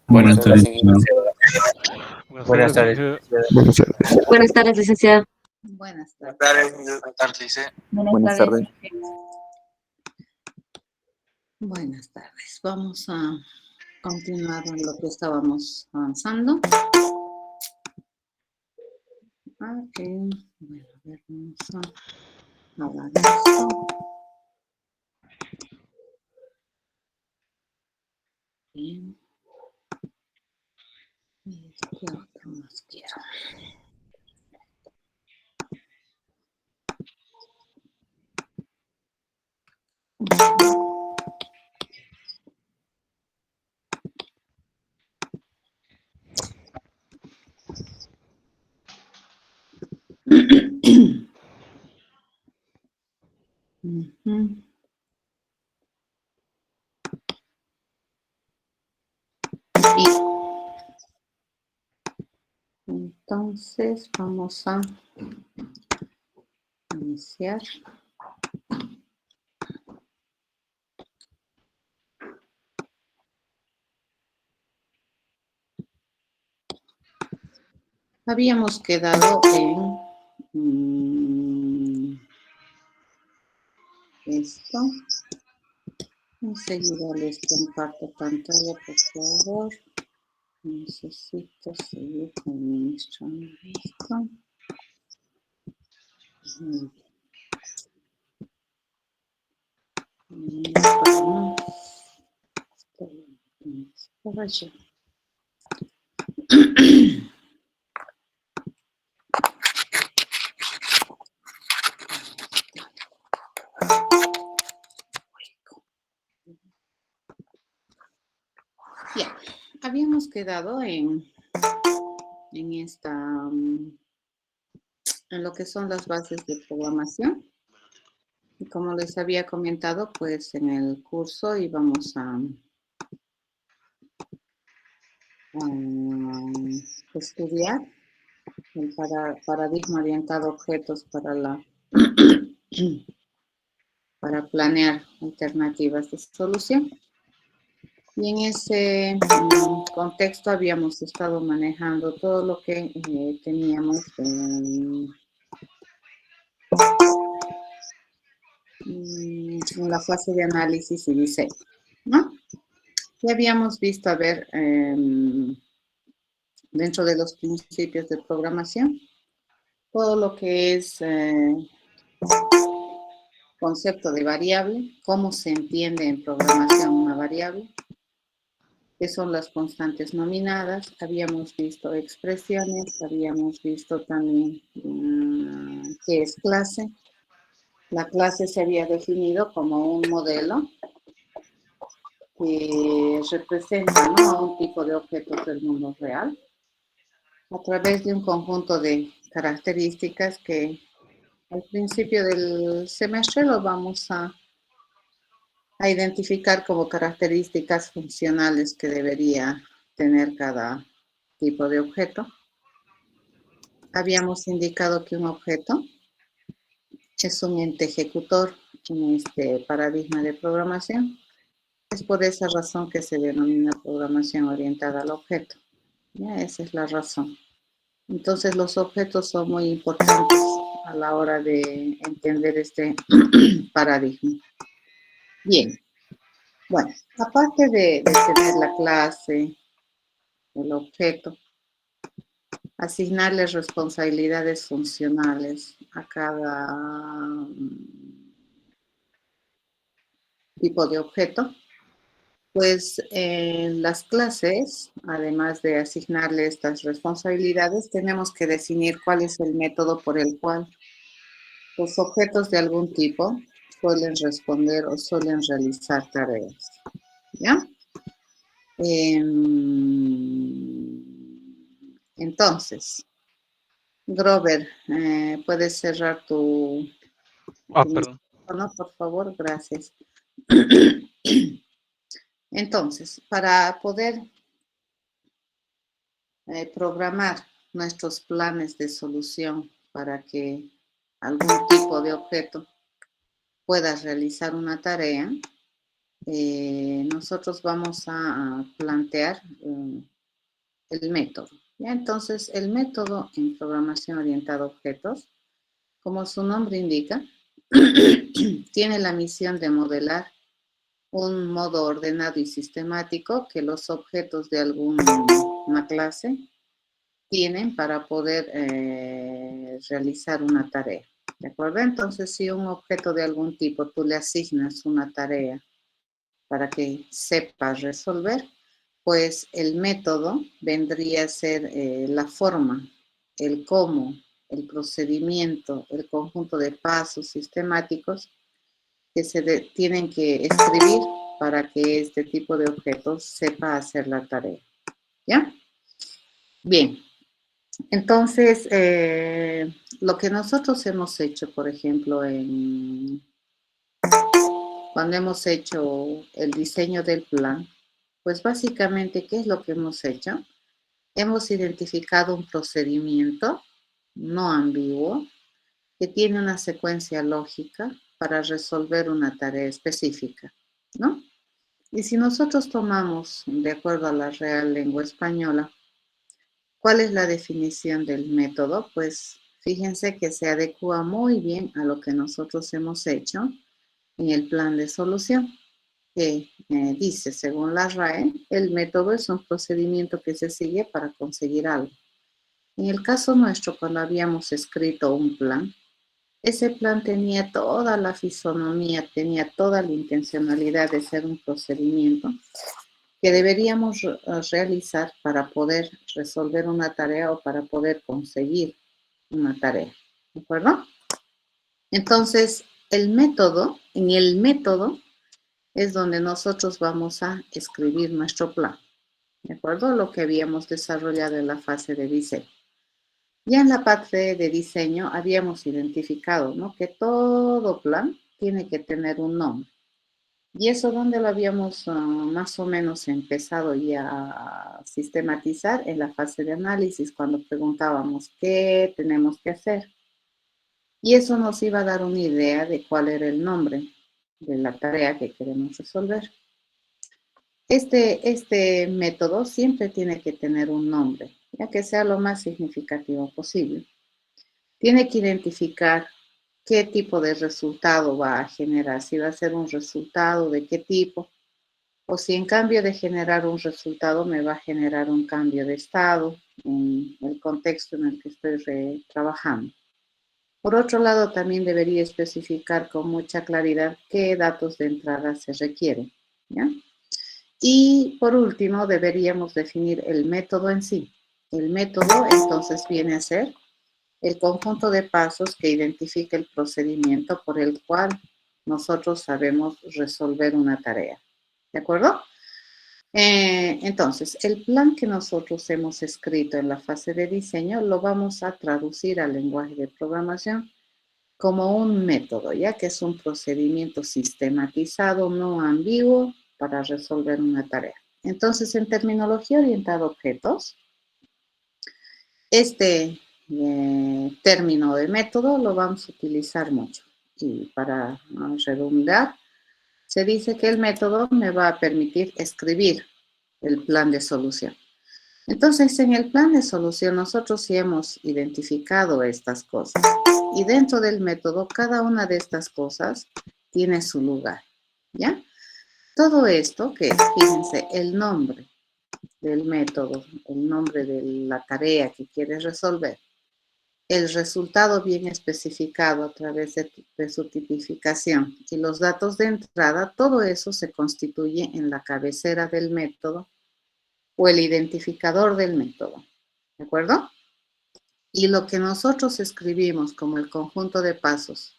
Buenas tardes, licenciado. Buenas tardes. Buenas tardes. Buenas tardes, licenciada. Buenas tardes. Buenas tardes, licenciado. Buenas tardes. Buenas tardes. Vamos a continuar en lo que estábamos avanzando. Ok. Bueno, a ver, vamos a hablar de esto. Bien. ¿Y qué otro más quiero? Ujú. Y entonces vamos a iniciar. Habíamos quedado en esto. Enseguida les comparto pantalla, por favor. Necesito seguir administrando esto. Muy bien. Por allá. Bien, habíamos quedado en esta, en lo que son las bases de programación. Y como les había comentado, pues en el curso íbamos a estudiar el paradigma orientado a objetos para planear alternativas de solución. Y en ese contexto habíamos estado manejando todo lo que teníamos en la fase de análisis y diseño, ¿no? Ya habíamos visto, a ver, dentro de los principios de programación, todo lo que es concepto de variable, cómo se entiende en programación una variable, qué son las constantes nominadas, habíamos visto expresiones, habíamos visto también qué es clase. La clase se había definido como un modelo que representa, ¿no?, a un tipo de objetos del mundo real a través de un conjunto de características que al principio del semestre lo vamos a identificar como características funcionales que debería tener cada tipo de objeto. Habíamos indicado que un objeto es un ente ejecutor en este paradigma de programación. Es por esa razón que se denomina programación orientada al objeto. ¿Ya? Esa es la razón. Entonces los objetos son muy importantes a la hora de entender este paradigma. Bien. Bueno, aparte de tener la clase, el objeto, asignarles responsabilidades funcionales a cada tipo de objeto, pues en las clases, además de asignarle estas responsabilidades, tenemos que definir cuál es el método por el cual los objetos de algún tipo suelen responder o suelen realizar tareas. ¿Ya? Entonces, Grover, ¿puedes cerrar tu Perdón. micrófono, por favor? Gracias. Entonces, para poder programar nuestros planes de solución para que algún tipo de objeto pueda realizar una tarea, nosotros vamos a plantear el método. ¿Ya? Entonces, el método en programación orientada a objetos, como su nombre indica, tiene la misión de modelar un modo ordenado y sistemático que los objetos de alguna clase tienen para poder realizar una tarea. ¿De acuerdo? Entonces, si un objeto de algún tipo tú le asignas una tarea para que sepa resolver, pues el método vendría a ser la forma, el cómo, el procedimiento, el conjunto de pasos sistemáticos que tienen que escribir para que este tipo de objetos sepa hacer la tarea. ¿Ya? Bien. Entonces, lo que nosotros hemos hecho, por ejemplo, cuando hemos hecho el diseño del plan, pues básicamente, ¿qué es lo que hemos hecho? Hemos identificado un procedimiento no ambiguo que tiene una secuencia lógica para resolver una tarea específica, ¿no? Y si nosotros tomamos, de acuerdo a la Real Lengua Española, ¿cuál es la definición del método? Pues fíjense que se adecua muy bien a lo que nosotros hemos hecho en el plan de solución, que dice, según la RAE, el método es un procedimiento que se sigue para conseguir algo. En el caso nuestro, cuando habíamos escrito un plan, ese plan tenía toda la fisonomía, tenía toda la intencionalidad de ser un procedimiento que deberíamos realizar para poder resolver una tarea o para poder conseguir una tarea. ¿De acuerdo? Entonces, en el método es donde nosotros vamos a escribir nuestro plan. ¿De acuerdo? Lo que habíamos desarrollado en la fase de diseño. Ya en la parte de diseño habíamos identificado, ¿no?, que todo plan tiene que tener un nombre. Y eso donde lo habíamos más o menos empezado ya a sistematizar en la fase de análisis, cuando preguntábamos qué tenemos que hacer. Y eso nos iba a dar una idea de cuál era el nombre de la tarea que queremos resolver. Este método siempre tiene que tener un nombre, ya que sea lo más significativo posible. Tiene que identificar qué tipo de resultado va a generar, si va a ser un resultado de qué tipo, o si en cambio de generar un resultado me va a generar un cambio de estado en el contexto en el que estoy trabajando. Por otro lado, también debería especificar con mucha claridad qué datos de entrada se requieren, ¿ya? Y por último, deberíamos definir el método en sí. El método entonces viene a ser el conjunto de pasos que identifica el procedimiento por el cual nosotros sabemos resolver una tarea. ¿De acuerdo? Entonces, el plan que nosotros hemos escrito en la fase de diseño lo vamos a traducir al lenguaje de programación como un método, ya que es un procedimiento sistematizado, no ambiguo, para resolver una tarea. Entonces, en terminología orientada a objetos, este término de método lo vamos a utilizar mucho. Y para redundar, se dice que el método me va a permitir escribir el plan de solución. Entonces, en el plan de solución nosotros sí hemos identificado estas cosas. Y dentro del método, cada una de estas cosas tiene su lugar, ¿ya? Todo esto, que fíjense, el nombre del método, el nombre de la tarea que quieres resolver, el resultado bien especificado a través de su tipificación y los datos de entrada, todo eso se constituye en la cabecera del método o el identificador del método, ¿de acuerdo? Y lo que nosotros escribimos como el conjunto de pasos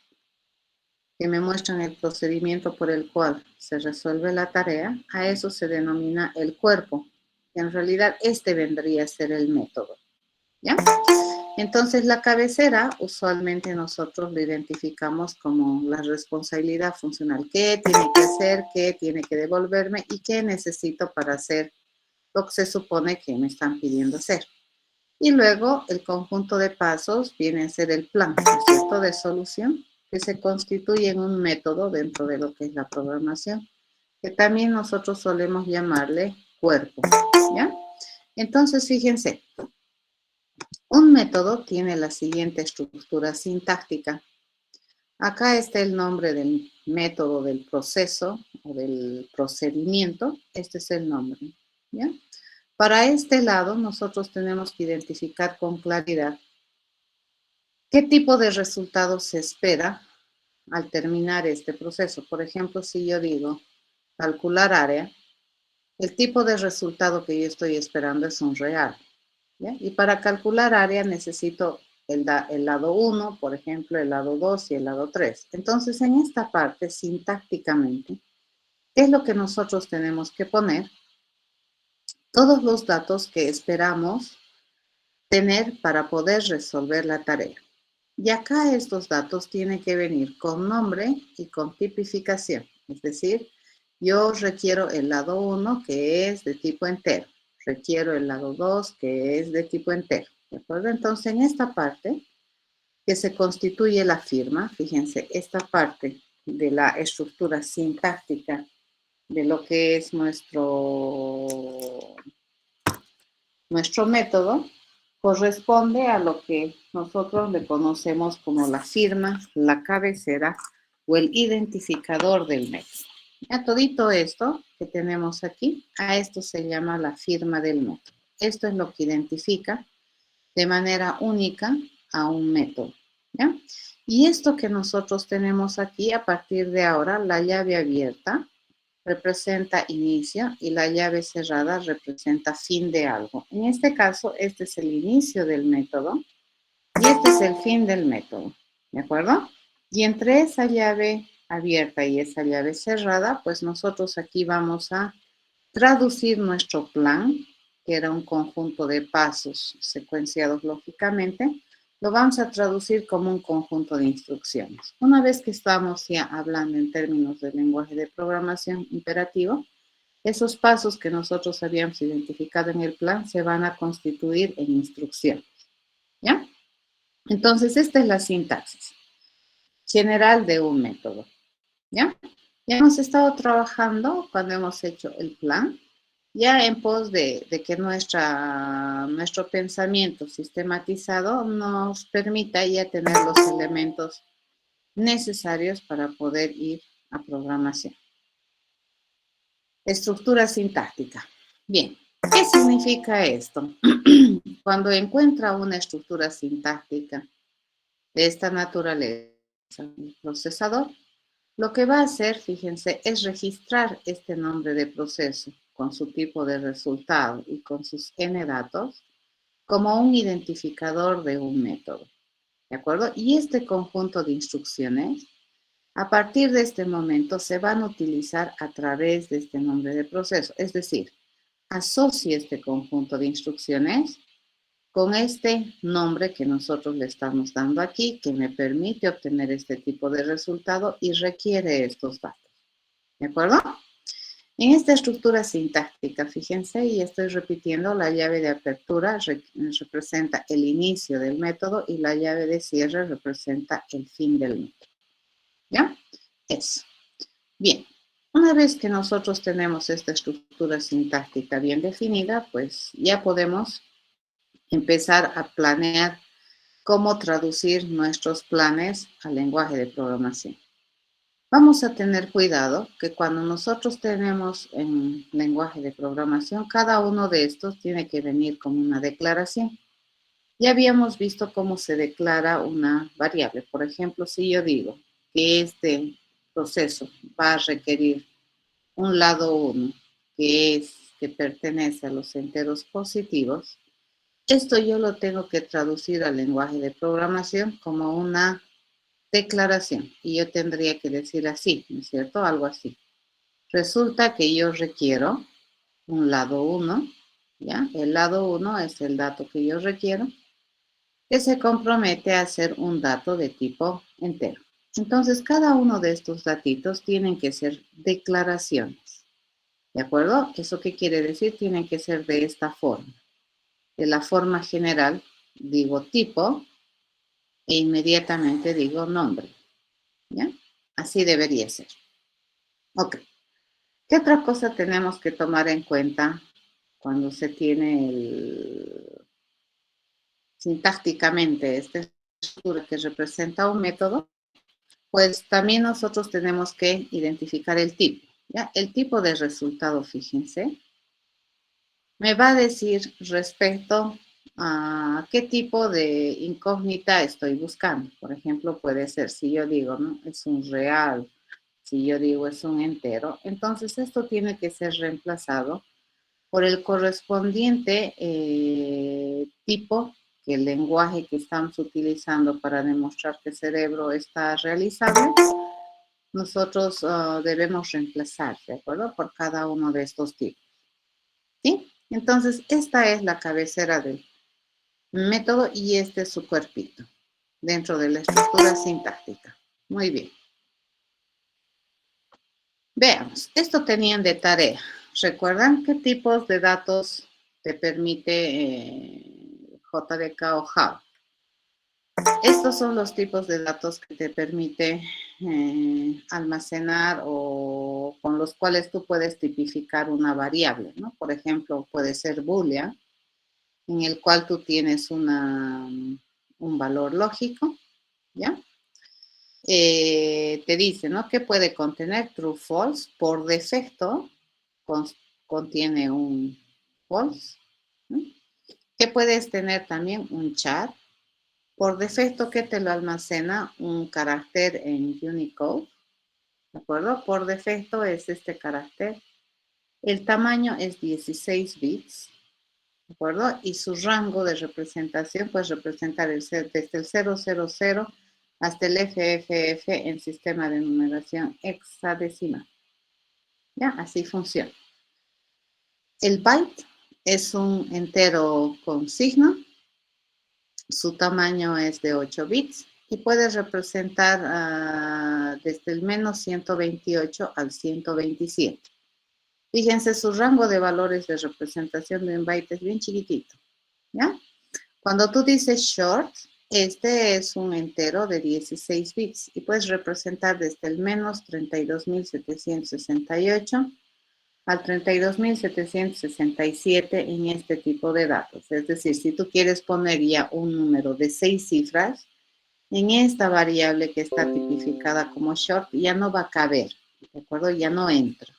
que me muestran el procedimiento por el cual se resuelve la tarea, a eso se denomina el cuerpo. En realidad, este vendría a ser el método, ¿ya? Entonces, la cabecera, usualmente nosotros lo identificamos como la responsabilidad funcional. ¿Qué tiene que hacer? ¿Qué tiene que devolverme? ¿Y qué necesito para hacer lo que se supone que me están pidiendo hacer? Y luego, el conjunto de pasos viene a ser el plan, ¿no es cierto?, de solución, que se constituye en un método dentro de lo que es la programación, que también nosotros solemos llamarle cuerpo, ¿ya? Entonces, fíjense, un método tiene la siguiente estructura sintáctica. Acá está el nombre del método, del proceso o del procedimiento. Este es el nombre, ¿ya? Para este lado, nosotros tenemos que identificar con claridad qué tipo de resultado se espera al terminar este proceso. Por ejemplo, si yo digo calcular área, el tipo de resultado que yo estoy esperando es un real, ¿ya? Y para calcular área necesito el lado 1, por ejemplo, el lado 2 y el lado 3. Entonces, en esta parte, sintácticamente, ¿qué es lo que nosotros tenemos que poner? Todos los datos que esperamos tener para poder resolver la tarea. Y acá estos datos tienen que venir con nombre y con tipificación. Es decir, yo requiero el lado 1 que es de tipo entero. Requiero el lado 2 que es de tipo entero. ¿De acuerdo? Entonces, en esta parte que se constituye la firma, fíjense, esta parte de la estructura sintáctica de lo que es nuestro método, corresponde a lo que nosotros le conocemos como la firma, la cabecera o el identificador del método. Ya todito esto que tenemos aquí, a esto se llama la firma del método. Esto es lo que identifica de manera única a un método, ¿ya? Y esto que nosotros tenemos aquí, a partir de ahora, la llave abierta representa inicio y la llave cerrada representa fin de algo. En este caso, este es el inicio del método y este es el fin del método, ¿de acuerdo? Y entre esa llave abierta y esa llave cerrada, pues nosotros aquí vamos a traducir nuestro plan, que era un conjunto de pasos secuenciados lógicamente, lo vamos a traducir como un conjunto de instrucciones. Una vez que estamos ya hablando en términos del lenguaje de programación imperativo, esos pasos que nosotros habíamos identificado en el plan se van a constituir en instrucciones, ¿ya? Entonces, esta es la sintaxis general de un método, ¿ya? Ya hemos estado trabajando cuando hemos hecho el plan, ya en pos de que nuestro pensamiento sistematizado nos permita ya tener los elementos necesarios para poder ir a programación. Estructura sintáctica. Bien, ¿qué significa esto? Cuando encuentra una estructura sintáctica de esta naturaleza, el procesador, lo que va a hacer, fíjense, es registrar este nombre de proceso con su tipo de resultado y con sus n datos como un identificador de un método, ¿de acuerdo? Y este conjunto de instrucciones, a partir de este momento, se van a utilizar a través de este nombre de proceso. Es decir, asocie este conjunto de instrucciones con este nombre que nosotros le estamos dando aquí, que me permite obtener este tipo de resultado y requiere estos datos. ¿De acuerdo? En esta estructura sintáctica, fíjense, y estoy repitiendo, la llave de apertura representa el inicio del método y la llave de cierre representa el fin del método. ¿Ya? Eso. Bien. Una vez que nosotros tenemos esta estructura sintáctica bien definida, pues ya podemos empezar a planear cómo traducir nuestros planes al lenguaje de programación. Vamos a tener cuidado que cuando nosotros tenemos en lenguaje de programación, cada uno de estos tiene que venir como una declaración. Ya habíamos visto cómo se declara una variable. Por ejemplo, si yo digo que este proceso va a requerir un lado 1, que pertenece a los enteros positivos, esto yo lo tengo que traducir al lenguaje de programación como una declaración. Y yo tendría que decir así, ¿no es cierto? Algo así. Resulta que yo requiero un lado 1, ¿ya? El lado 1 es el dato que yo requiero, que se compromete a ser un dato de tipo entero. Entonces, cada uno de estos datitos tienen que ser declaraciones. ¿De acuerdo? ¿Eso qué quiere decir? Tienen que ser de esta forma. De la forma general, digo tipo e inmediatamente digo nombre. ¿Ya? Así debería ser. Ok. ¿Qué otra cosa tenemos que tomar en cuenta cuando se tiene sintácticamente esta estructura que representa un método? Pues también nosotros tenemos que identificar el tipo, ¿ya? El tipo de resultado, fíjense, me va a decir respecto a qué tipo de incógnita estoy buscando. Por ejemplo, puede ser, si yo digo, ¿no? Es un real, si yo digo es un entero, entonces esto tiene que ser reemplazado por el correspondiente tipo, que el lenguaje que estamos utilizando para demostrar que el cerebro está realizable, nosotros debemos reemplazar, ¿de acuerdo? Por cada uno de estos tipos, ¿sí? Entonces, esta es la cabecera del método y este es su cuerpito dentro de la estructura sintáctica. Muy bien. Veamos, esto tenían de tarea. ¿Recuerdan qué tipos de datos te permite JDK o Java? Estos son los tipos de datos que te permite almacenar o con los cuales tú puedes tipificar una variable, ¿no? Por ejemplo, puede ser Boolean, en el cual tú tienes un valor lógico, ¿ya? Te dice, ¿no? ¿Qué puede contener? True, false. Por defecto, contiene un false, ¿no? ¿Qué puedes tener también? Un chat. Por defecto, ¿qué te lo almacena? Un carácter en Unicode, ¿de acuerdo? Por defecto es este carácter. El tamaño es 16 bits, ¿de acuerdo? Y su rango de representación puede representar desde el 000 hasta el FFF en sistema de numeración hexadecimal. ¿Ya? Así funciona. El byte es un entero con signo. Su tamaño es de 8 bits y puede representar desde el menos 128 al 127. Fíjense, su rango de valores de representación de un byte es bien chiquitito, ¿ya? Cuando tú dices short, este es un entero de 16 bits y puedes representar desde el menos 32.768 al 32.767 en este tipo de datos. Es decir, si tú quieres poner ya un número de 6 cifras, en esta variable que está tipificada como short ya no va a caber, ¿de acuerdo? Ya no entra.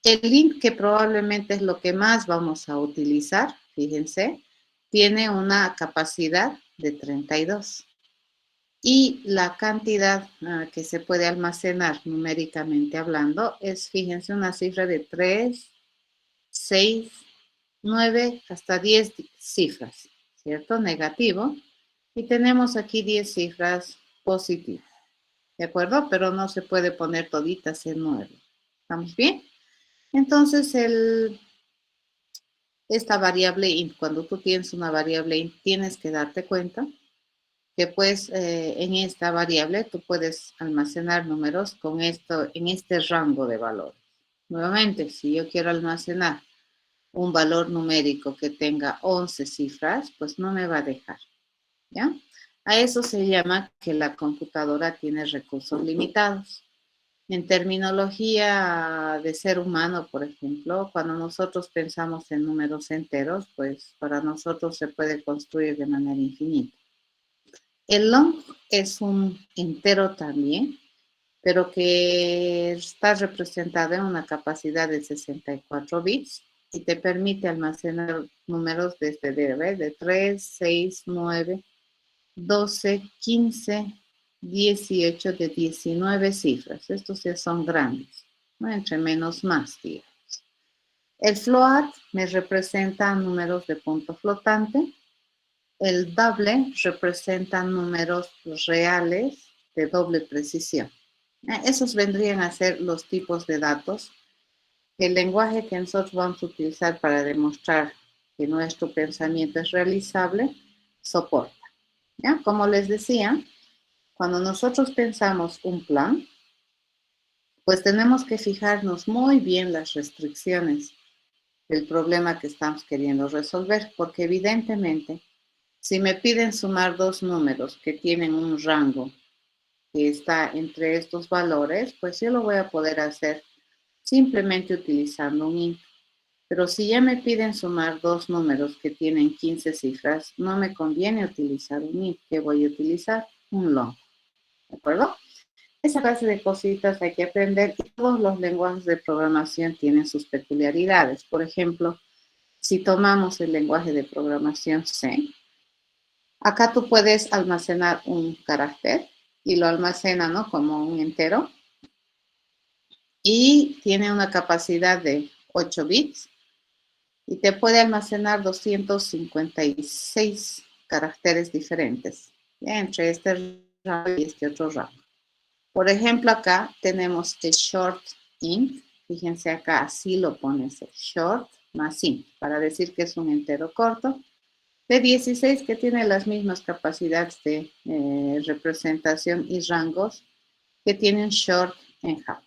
El int, que probablemente es lo que más vamos a utilizar, fíjense, tiene una capacidad de 32. Y la cantidad que se puede almacenar numéricamente hablando es, fíjense, una cifra de 3, 6, 9, hasta 10 cifras, ¿cierto? Negativo. Y tenemos aquí 10 cifras positivas, ¿de acuerdo? Pero no se puede poner toditas en 9. ¿Estamos bien? Entonces, esta variable int, cuando tú tienes una variable int, tienes que darte cuenta que pues en esta variable tú puedes almacenar números con esto, en este rango de valores. Nuevamente, si yo quiero almacenar un valor numérico que tenga 11 cifras, pues no me va a dejar, ¿ya? A eso se llama que la computadora tiene recursos limitados. En terminología de ser humano, por ejemplo, cuando nosotros pensamos en números enteros, pues para nosotros se puede construir de manera infinita. El long es un entero también, pero que está representado en una capacidad de 64 bits y te permite almacenar números desde de 3, 6, 9, 12, 15, 18, de 19 cifras. Estos ya son grandes, ¿no? Entre menos más, digamos. El float me representa números de punto flotante. El double representa números reales de doble precisión. Esos vendrían a ser los tipos de datos. El lenguaje que nosotros vamos a utilizar para demostrar que nuestro pensamiento es realizable soporta. ¿Ya? Como les decía, cuando nosotros pensamos un plan, pues tenemos que fijarnos muy bien las restricciones del problema que estamos queriendo resolver, porque evidentemente, si me piden sumar dos números que tienen un rango que está entre estos valores, pues yo lo voy a poder hacer simplemente utilizando un int. Pero si ya me piden sumar dos números que tienen 15 cifras, no me conviene utilizar un int. ¿Qué voy a utilizar? Un long. ¿De acuerdo? Esa clase de cositas hay que aprender y todos los lenguajes de programación tienen sus peculiaridades. Por ejemplo, si tomamos el lenguaje de programación C, acá tú puedes almacenar un carácter y lo almacena, ¿no?, como un entero y tiene una capacidad de 8 bits y te puede almacenar 256 caracteres diferentes, ¿ya?, entre este rango y este otro rango. Por ejemplo, acá tenemos el short int. Fíjense acá, así lo pones, short más int, para decir que es un entero corto, de 16 que tiene las mismas capacidades de representación y rangos que tienen short en Java,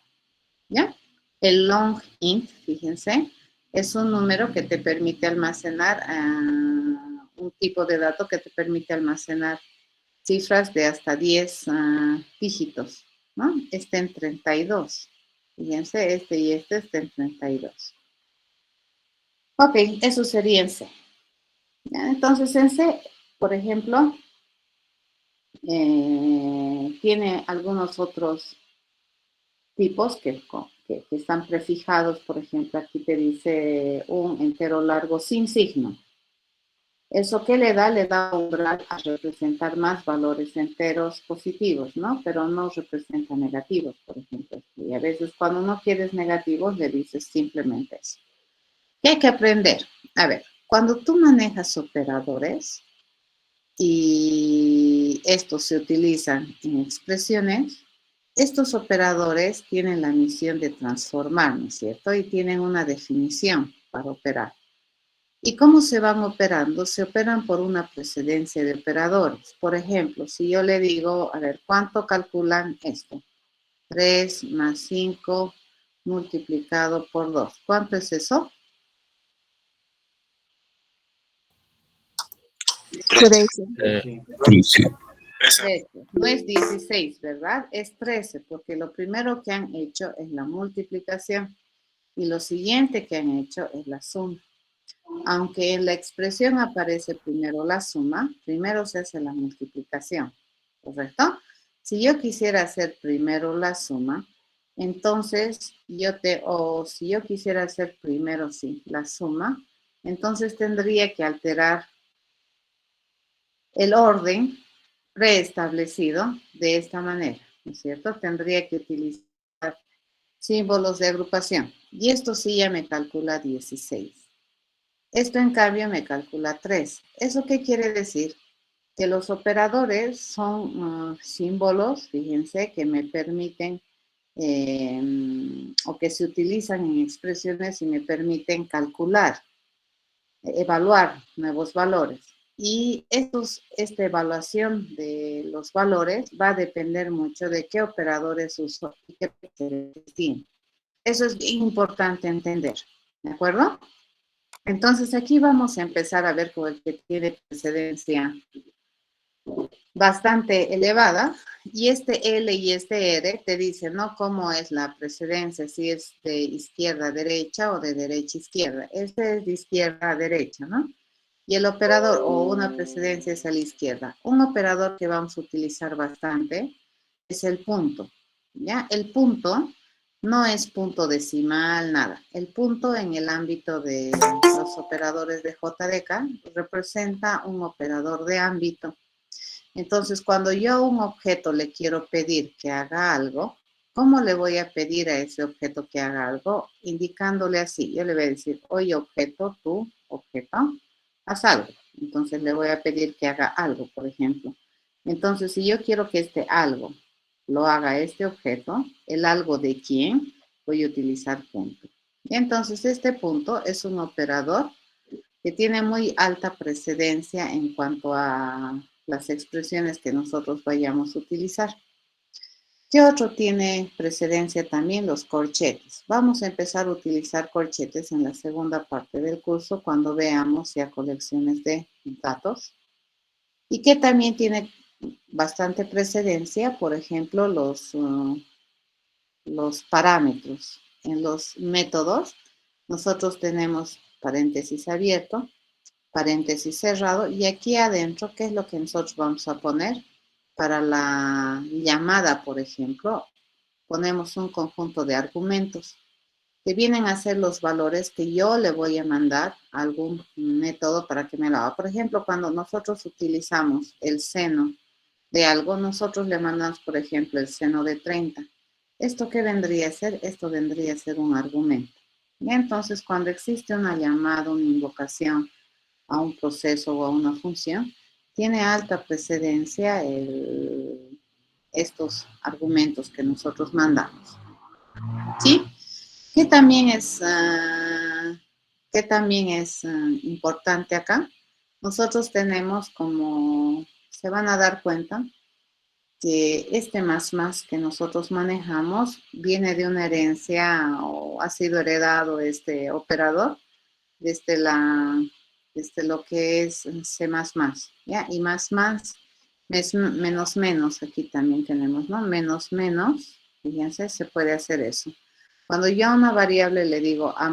¿ya? El long int, fíjense, es un número que te permite almacenar un tipo de dato que te permite almacenar cifras de hasta 10 dígitos, ¿no? Este en 32. Fíjense, este y este está en 32. Ok, eso sería en C. ¿Ya? Entonces, en C, por ejemplo, tiene algunos otros tipos que están prefijados. Por ejemplo, aquí te dice un entero largo sin signo. ¿Eso qué le da? Le da umbral a representar más valores enteros positivos, ¿no? Pero no representa negativos, por ejemplo. Y a veces cuando no quieres negativos, le dices simplemente eso. ¿Qué hay que aprender? A ver, cuando tú manejas operadores y estos se utilizan en expresiones, estos operadores tienen la misión de transformar, ¿no es cierto? Y tienen una definición para operar. ¿Y cómo se van operando? Se operan por una precedencia de operadores. Por ejemplo, si yo le digo, a ver, ¿cuánto calculan esto? 3 más 5 multiplicado por 2. ¿Cuánto es eso? 13. 13. No es 16, ¿verdad? Es 13, porque lo primero que han hecho es la multiplicación y lo siguiente que han hecho es la suma. Aunque en la expresión aparece primero la suma, primero se hace la multiplicación, ¿correcto? Si yo quisiera hacer primero la suma, entonces si yo quisiera hacer primero, sí, la suma, entonces tendría que alterar el orden preestablecido de esta manera, ¿no es cierto? Tendría que utilizar símbolos de agrupación. Y esto sí ya me calcula 16. Esto en cambio me calcula 3. ¿Eso qué quiere decir? Que los operadores son símbolos, fíjense, que me permiten o que se utilizan en expresiones y me permiten calcular, evaluar nuevos valores. Y esta evaluación de los valores va a depender mucho de qué operadores uso y qué precedencias tienen. Eso es bien importante entender, ¿de acuerdo? Entonces aquí vamos a empezar a ver con el que tiene precedencia bastante elevada, y este L y este R te dicen, ¿no?, cómo es la precedencia, si es de izquierda a derecha o de derecha a izquierda. Este es de izquierda a derecha, ¿no? Y el operador o una precedencia es a la izquierda. Un operador que vamos a utilizar bastante es el punto, ¿ya? El punto no es punto decimal, nada. El punto en el ámbito de los operadores de JDK representa un operador de ámbito. Entonces, cuando yo a un objeto le quiero pedir que haga algo, ¿cómo le voy a pedir a ese objeto que haga algo? Indicándole así. Yo le voy a decir, oye, objeto, tú, objeto, haz algo. Entonces, le voy a pedir que haga algo, por ejemplo. Entonces, si yo quiero que este algo lo haga este objeto, el algo de quién, voy a utilizar punto. Y entonces, este punto es un operador que tiene muy alta precedencia en cuanto a las expresiones que nosotros vayamos a utilizar. ¿Qué otro tiene precedencia también? Los corchetes. Vamos a empezar a utilizar corchetes en la segunda parte del curso cuando veamos ya colecciones de datos. Y que también tiene bastante precedencia, por ejemplo, los parámetros. en los métodos, nosotros tenemos paréntesis abierto, paréntesis cerrado, y aquí adentro, ¿qué es lo que nosotros vamos a poner? Para la llamada, por ejemplo, ponemos un conjunto de argumentos que vienen a ser los valores que yo le voy a mandar a algún método para que me lo haga. Por ejemplo, cuando nosotros utilizamos el seno de algo, nosotros le mandamos, por ejemplo, el seno de 30. ¿Esto qué vendría a ser? Esto vendría a ser un argumento. Y entonces, cuando existe una llamada, una invocación a un proceso o a una función, tiene alta precedencia estos argumentos que nosotros mandamos. ¿Sí? ¿Qué también es importante acá? Nosotros tenemos, como se van a dar cuenta, que este más que nosotros manejamos viene de una herencia o ha sido heredado este operador desde lo que es C++, ¿ya? Y más, menos, aquí también tenemos, ¿no? Menos, fíjense, se puede hacer eso. Cuando yo a una variable le digo A++,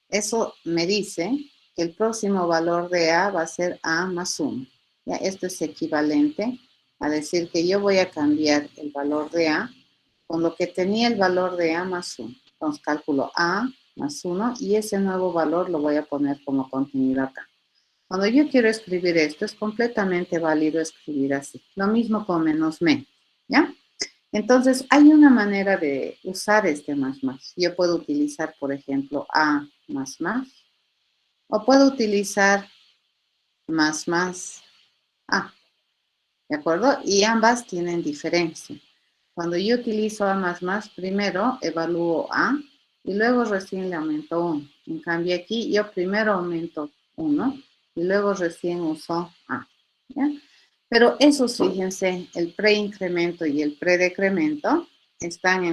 eso me dice que el próximo valor de A va a ser A más 1. ¿Ya? Esto es equivalente a decir que yo voy a cambiar el valor de A con lo que tenía el valor de A más 1. Entonces calculo A más 1 y ese nuevo valor lo voy a poner como contenido acá. Cuando yo quiero escribir esto, es completamente válido escribir así. Lo mismo con menos, ¿ya? Entonces, hay una manera de usar este más. Yo puedo utilizar, por ejemplo, A más, o puedo utilizar más A, ¿de acuerdo? Y ambas tienen diferencia. Cuando yo utilizo A más, primero evalúo A y luego recién le aumento 1. En cambio aquí yo primero aumento 1 y luego recién uso A, ¿ya? Pero esos, fíjense, el preincremento y el predecremento están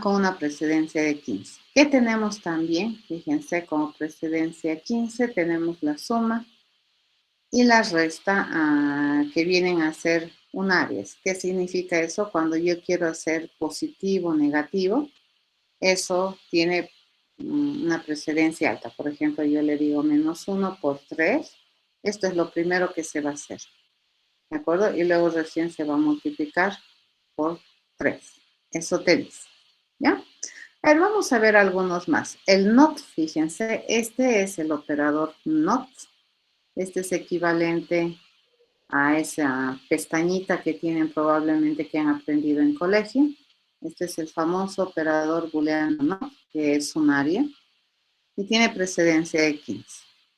con una precedencia de 15. ¿Qué tenemos también? Fíjense, como precedencia 15 tenemos la suma y la resta que vienen a ser unarias. ¿Qué significa eso? Cuando yo quiero hacer positivo o negativo, eso tiene una precedencia alta. Por ejemplo, yo le digo menos 1 por 3. Esto es lo primero que se va a hacer. ¿De acuerdo? Y luego recién se va a multiplicar por 3. Eso te dice. ¿Ya? A ver, vamos a ver algunos más. El NOT, fíjense, este es el operador NOT. Este es equivalente a esa pestañita que tienen probablemente que han aprendido en colegio. Este es el famoso operador booleano NOT, que es sumario, y tiene precedencia de 15.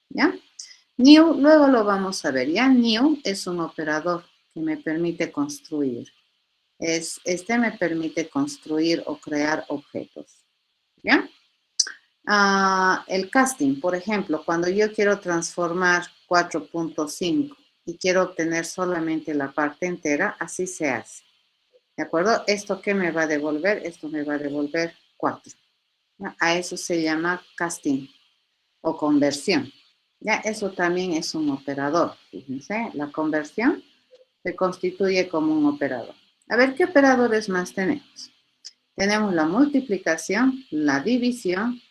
¿Ya? New, luego lo vamos a ver. Ya new es un operador que me permite construir. Este me permite construir o crear objetos. ¿Ya? El casting, por ejemplo, cuando yo quiero transformar 4.5 y quiero obtener solamente la parte entera, así se hace. ¿De acuerdo? ¿Esto qué me va a devolver? Esto me va a devolver 4. ¿Ya? A eso se llama casting o conversión. Ya, eso también es un operador. Fíjense, la conversión se constituye como un operador. A ver, ¿qué operadores más tenemos? Tenemos la multiplicación, la división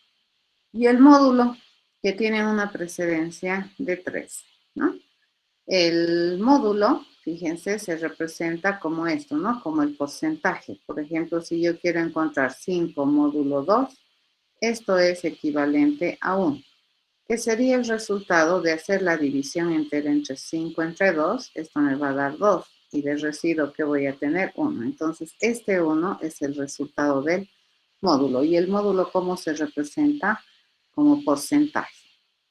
y el módulo, que tienen una precedencia de 3, ¿no? El módulo, fíjense, se representa como esto, ¿no? Como el porcentaje. Por ejemplo, si yo quiero encontrar 5 módulo 2, esto es equivalente a 1, que sería el resultado de hacer la división entera entre 5 entre 2. Esto me va a dar 2. Y de residuo, ¿qué voy a tener? 1. Entonces, este 1 es el resultado del módulo. ¿Y el módulo cómo se representa? Como porcentaje.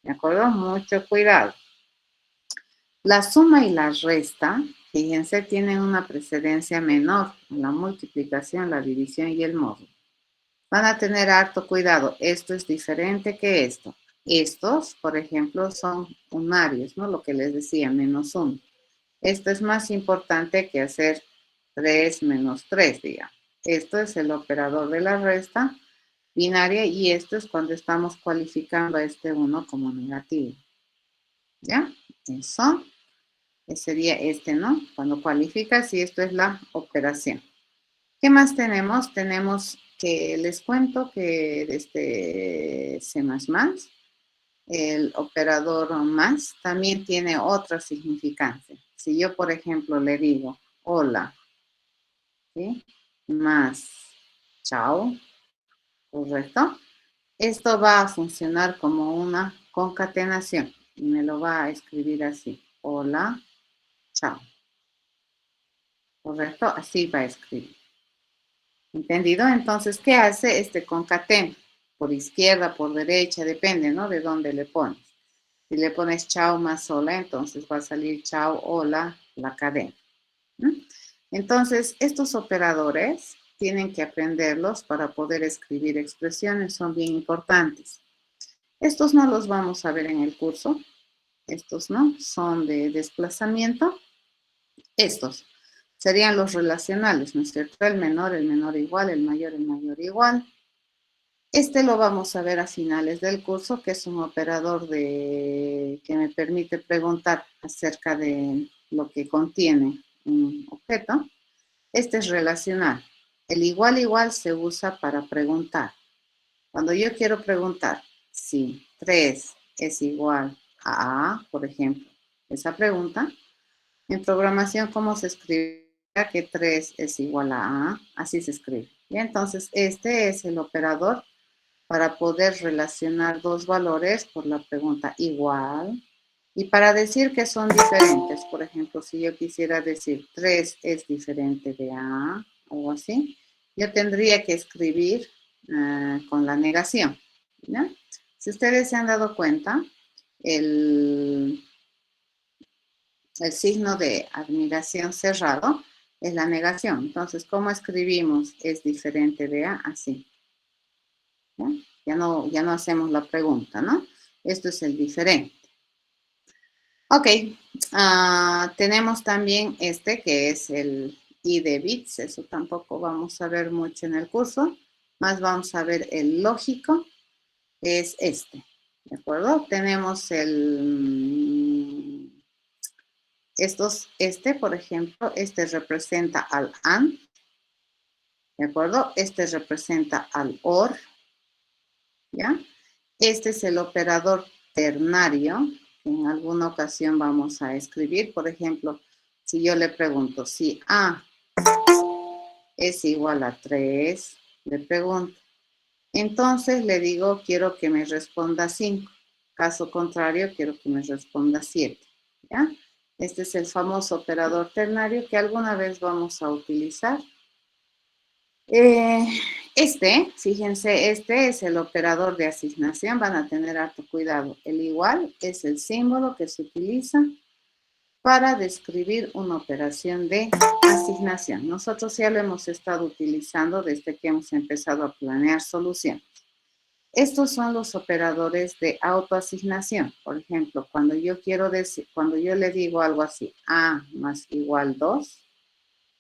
¿De acuerdo? Mucho cuidado. La suma y la resta, fíjense, tienen una precedencia menor. La multiplicación, la división y el módulo. Van a tener harto cuidado. Esto es diferente que esto. Estos, por ejemplo, son unarios, ¿no? Lo que les decía, menos 1. Esto es más importante que hacer 3 menos 3, digamos. Esto es el operador de la resta binaria y esto es cuando estamos cualificando a este 1 como negativo. ¿Ya? Eso sería este, ¿no? Cuando cualificas y esto es la operación. ¿Qué más tenemos? Tenemos que les cuento que desde C++, el operador más también tiene otra significancia. Si yo, por ejemplo, le digo hola, ¿sí? Más chao, ¿correcto? Esto va a funcionar como una concatenación y me lo va a escribir así. Hola, chao. ¿Correcto? Así va a escribir. ¿Entendido? Entonces, ¿qué hace este concatena? Por izquierda, por derecha, depende, ¿no? De dónde le pones. Si le pones chao más hola, entonces va a salir chao, hola, la cadena. ¿No? Entonces, estos operadores tienen que aprenderlos para poder escribir expresiones, son bien importantes. Estos no los vamos a ver en el curso, estos no, son de desplazamiento. Estos serían los relacionales, ¿no es cierto? El menor igual, el mayor igual. Este lo vamos a ver a finales del curso, que es un operador que me permite preguntar acerca de lo que contiene un objeto. Este es relacional. El igual se usa para preguntar. Cuando yo quiero preguntar si 3 es igual a A, por ejemplo, esa pregunta, en programación, ¿cómo se escribe que 3 es igual a A? Así se escribe. Y entonces, este es el operador para poder relacionar dos valores por la pregunta igual. Y para decir que son diferentes, por ejemplo, si yo quisiera decir 3 es diferente de A, algo así, yo tendría que escribir con la negación. ¿Ya? Si ustedes se han dado cuenta, el signo de admiración cerrado es la negación. Entonces, ¿cómo escribimos es diferente de A? Así. ¿Ya? Ya no hacemos la pregunta, ¿no? Esto es el diferente. Ok, tenemos también este que es el I de bits, eso tampoco vamos a ver mucho en el curso, más vamos a ver el lógico, que es este, ¿de acuerdo? Tenemos este, por ejemplo, este representa al AND, ¿de acuerdo? Este representa al OR, ¿ya? Este es el operador ternario, que en alguna ocasión vamos a escribir. Por ejemplo, si yo le pregunto si A es igual a 3, le pregunto. Entonces le digo, quiero que me responda 5. Caso contrario, quiero que me responda 7. ¿Ya? Este es el famoso operador ternario que alguna vez vamos a utilizar. Fíjense, este es el operador de asignación, van a tener harto cuidado. El igual es el símbolo que se utiliza para describir una operación de asignación. Nosotros ya lo hemos estado utilizando desde que hemos empezado a planear soluciones. Estos son los operadores de autoasignación. Por ejemplo, cuando yo le digo algo así, A más igual 2,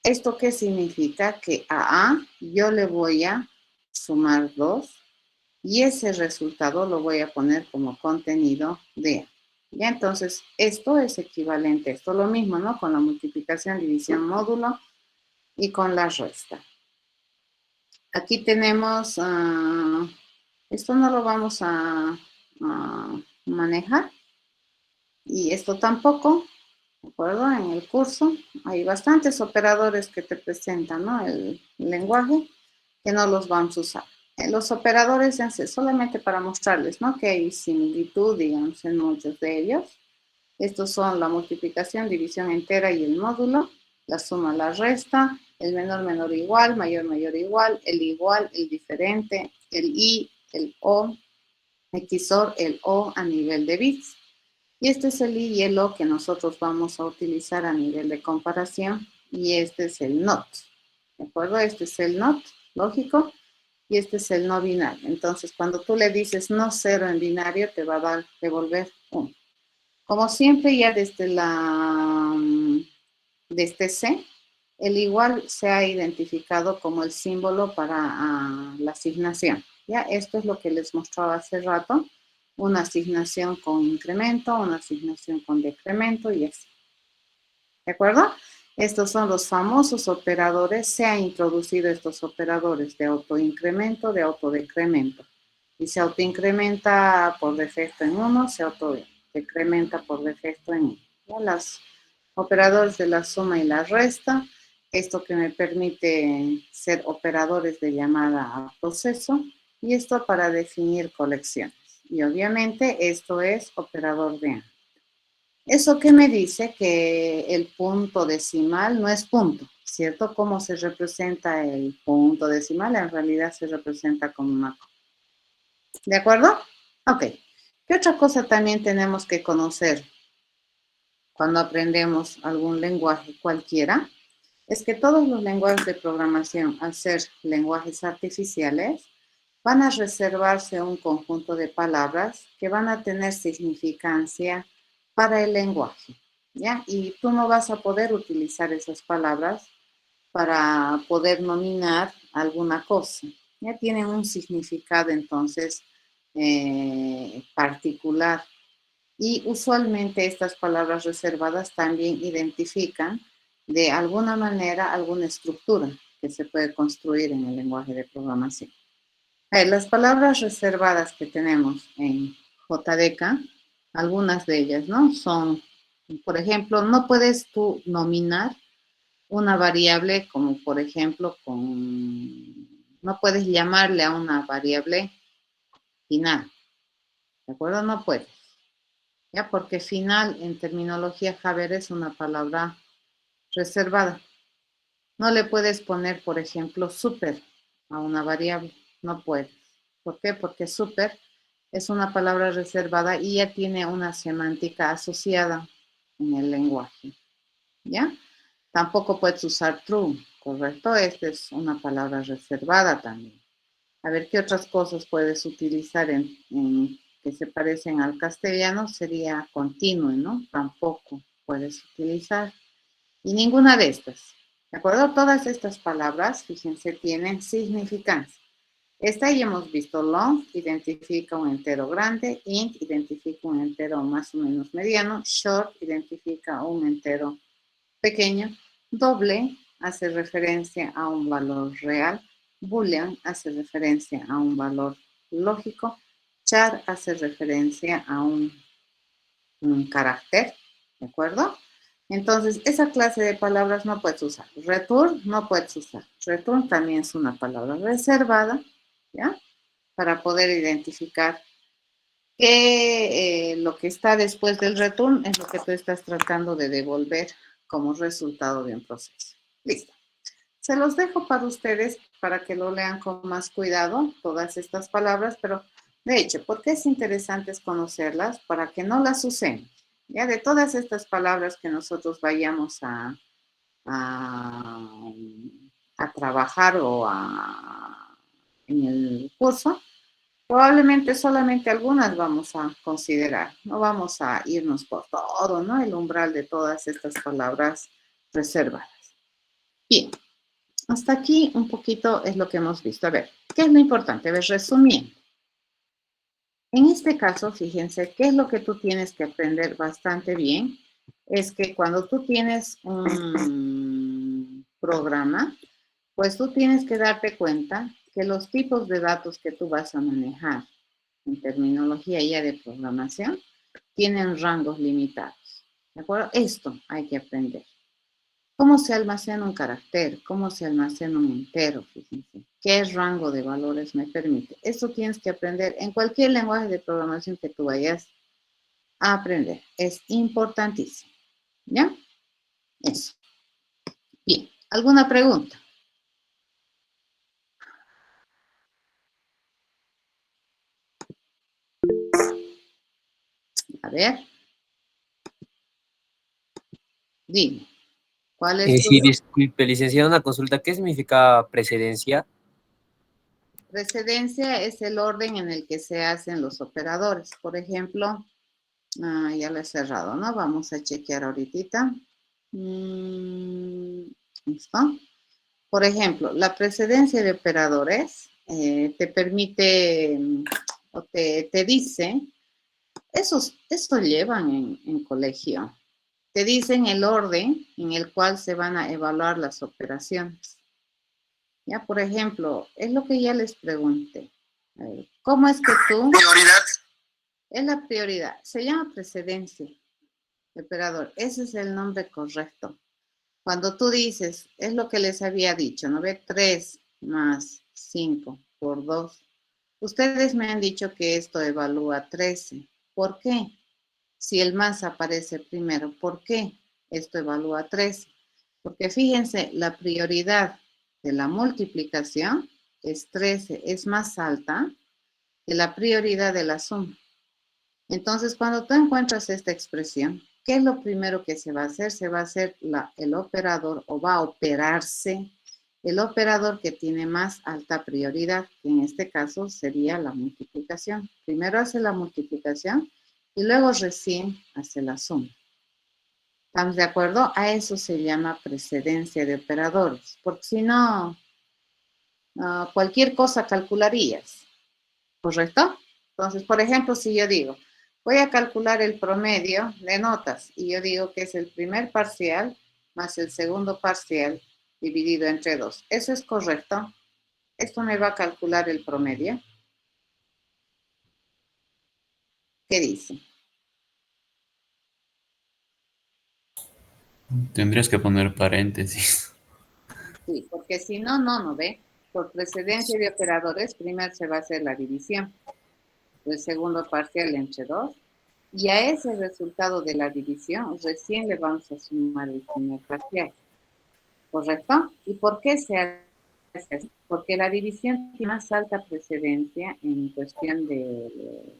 ¿esto qué significa? Que a A yo le voy a sumar 2 y ese resultado lo voy a poner como contenido de A. Ya, entonces, esto es equivalente a esto. Lo mismo, ¿no? Con la multiplicación, división, módulo y con la resta. Aquí tenemos, esto no lo vamos a manejar y esto tampoco. ¿De acuerdo? En el curso hay bastantes operadores que te presentan, ¿no? El lenguaje que no los vamos a usar. Los operadores solamente para mostrarles, ¿no? Que hay similitud, digamos, en muchos de ellos. Estos son la multiplicación, división entera y el módulo, la suma, la resta, el menor igual, mayor igual, el diferente, el y, el o, XOR, el o a nivel de bits. Y este es el I y el O que nosotros vamos a utilizar a nivel de comparación. Y este es el NOT. ¿De acuerdo? Este es el NOT, lógico. Y este es el no binario. Entonces, cuando tú le dices no 0 en binario, te va a devolver 1. Como siempre, ya desde C, el igual se ha identificado como el símbolo para la asignación. ¿Ya? Esto es lo que les mostraba hace rato. Una asignación con incremento, una asignación con decremento y así. ¿De acuerdo? Estos son los famosos operadores. Se han introducido estos operadores de autoincremento, de autodecremento. Y se autoincrementa por defecto en 1, se autodecrementa por defecto en 1. Los operadores de la suma y la resta, esto que me permite ser operadores de llamada a proceso, y esto para definir colecciones. Y obviamente esto es operador de AND. Eso que me dice que el punto decimal no es punto, ¿cierto? ¿Cómo se representa el punto decimal? En realidad se representa como una coma. ¿De acuerdo? Ok. ¿Qué otra cosa también tenemos que conocer cuando aprendemos algún lenguaje cualquiera? Es que todos los lenguajes de programación, al ser lenguajes artificiales, van a reservarse un conjunto de palabras que van a tener significancia para el lenguaje, ¿ya? Y tú no vas a poder utilizar esas palabras para poder nominar alguna cosa. Ya tienen un significado entonces particular. Y usualmente estas palabras reservadas también identifican de alguna manera alguna estructura que se puede construir en el lenguaje de programación. Las palabras reservadas que tenemos en JDK, algunas de ellas, ¿no? Son, por ejemplo, no puedes tú nominar una variable como, por ejemplo, no puedes llamarle a una variable final, ¿de acuerdo? No puedes, ¿ya? Porque final en terminología Java es una palabra reservada. No le puedes poner, por ejemplo, super a una variable, no puedes. ¿Por qué? Porque super es una palabra reservada y ya tiene una semántica asociada en el lenguaje, ¿ya? Tampoco puedes usar true, ¿correcto? Esta es una palabra reservada también. A ver, ¿qué otras cosas puedes utilizar que se parecen al castellano? Sería continuo, ¿no? Tampoco puedes utilizar. Y ninguna de estas. ¿De acuerdo? Todas estas palabras, fíjense, tienen significancia. Esta ya hemos visto. Long identifica un entero grande, int identifica un entero más o menos mediano, short identifica un entero pequeño, doble hace referencia a un valor real, boolean hace referencia a un valor lógico, char hace referencia a un carácter, ¿de acuerdo? Entonces, esa clase de palabras no puedes usar. Return no puedes usar. Return también es una palabra reservada, ¿ya? Para poder identificar que lo que está después del return es lo que tú estás tratando de devolver como resultado de un proceso. Listo. Se los dejo para ustedes para que lo lean con más cuidado, todas estas palabras, pero de hecho, ¿por qué es interesante conocerlas? Para que no las usemos. Ya de todas estas palabras que nosotros vayamos a trabajar en el curso, probablemente solamente algunas vamos a considerar. No vamos a irnos por todo, ¿no? El umbral de todas estas palabras reservadas. Bien, hasta aquí un poquito es lo que hemos visto. A ver, ¿qué es lo importante? A ver, resumiendo. En este caso, fíjense, ¿qué es lo que tú tienes que aprender bastante bien? Es que cuando tú tienes un programa, pues tú tienes que darte cuenta que los tipos de datos que tú vas a manejar en terminología ya de programación tienen rangos limitados. ¿De acuerdo? Esto hay que aprender. ¿Cómo se almacena un carácter? ¿Cómo se almacena un entero? Fíjense. ¿Qué rango de valores me permite? Esto tienes que aprender en cualquier lenguaje de programación que tú vayas a aprender. Es importantísimo. ¿Ya? Eso. Bien. ¿Alguna pregunta? A ver. Dime. ¿Cuál es tu Sí, disculpe, licenciada, una consulta. ¿Qué significa precedencia? precedencia? Es el orden en el que se hacen los operadores. Por ejemplo, ya lo he cerrado, ¿no? Vamos a chequear ahorita. ¿Listo? Por ejemplo, la precedencia de operadores te permite o te dice, eso llevan en colegio. te dicen el orden en el cual se van a evaluar las operaciones. Ya, por ejemplo, es lo que ya les pregunté. A ver, ¿cómo es que tú? Prioridad. Es la prioridad. Se llama precedencia de operador. Ese es el nombre correcto. Cuando tú dices, es lo que les había dicho, ¿no ve? 3 más 5 por 2. Ustedes me han dicho que esto evalúa 13. ¿Por qué? Si el más aparece primero, ¿por qué esto evalúa 13? Porque fíjense, la prioridad de la multiplicación es 13, es más alta que la prioridad de la suma. Entonces, cuando tú encuentras esta expresión, ¿qué es lo primero que se va a hacer? Se va a hacer el operador o va a operarse el operador que tiene más alta prioridad, que en este caso sería la multiplicación. Primero hace la multiplicación y luego recién hace la suma. ¿Estamos de acuerdo? A eso se llama precedencia de operadores, porque si no, cualquier cosa calcularías, ¿correcto? Entonces, por ejemplo, si yo digo, voy a calcular el promedio de notas y yo digo que es el primer parcial más el segundo parcial dividido entre 2. ¿Eso es correcto? Esto me va a calcular el promedio. ¿Qué dice? Tendrías que poner paréntesis. Sí, porque si no, no ve. Por precedencia de operadores, primero se va a hacer la división, el segundo parcial entre 2, y a ese resultado de la división recién le vamos a sumar el primer parcial. ¿Correcto? ¿Y por qué se hace así? Porque la división tiene más alta precedencia en cuestión de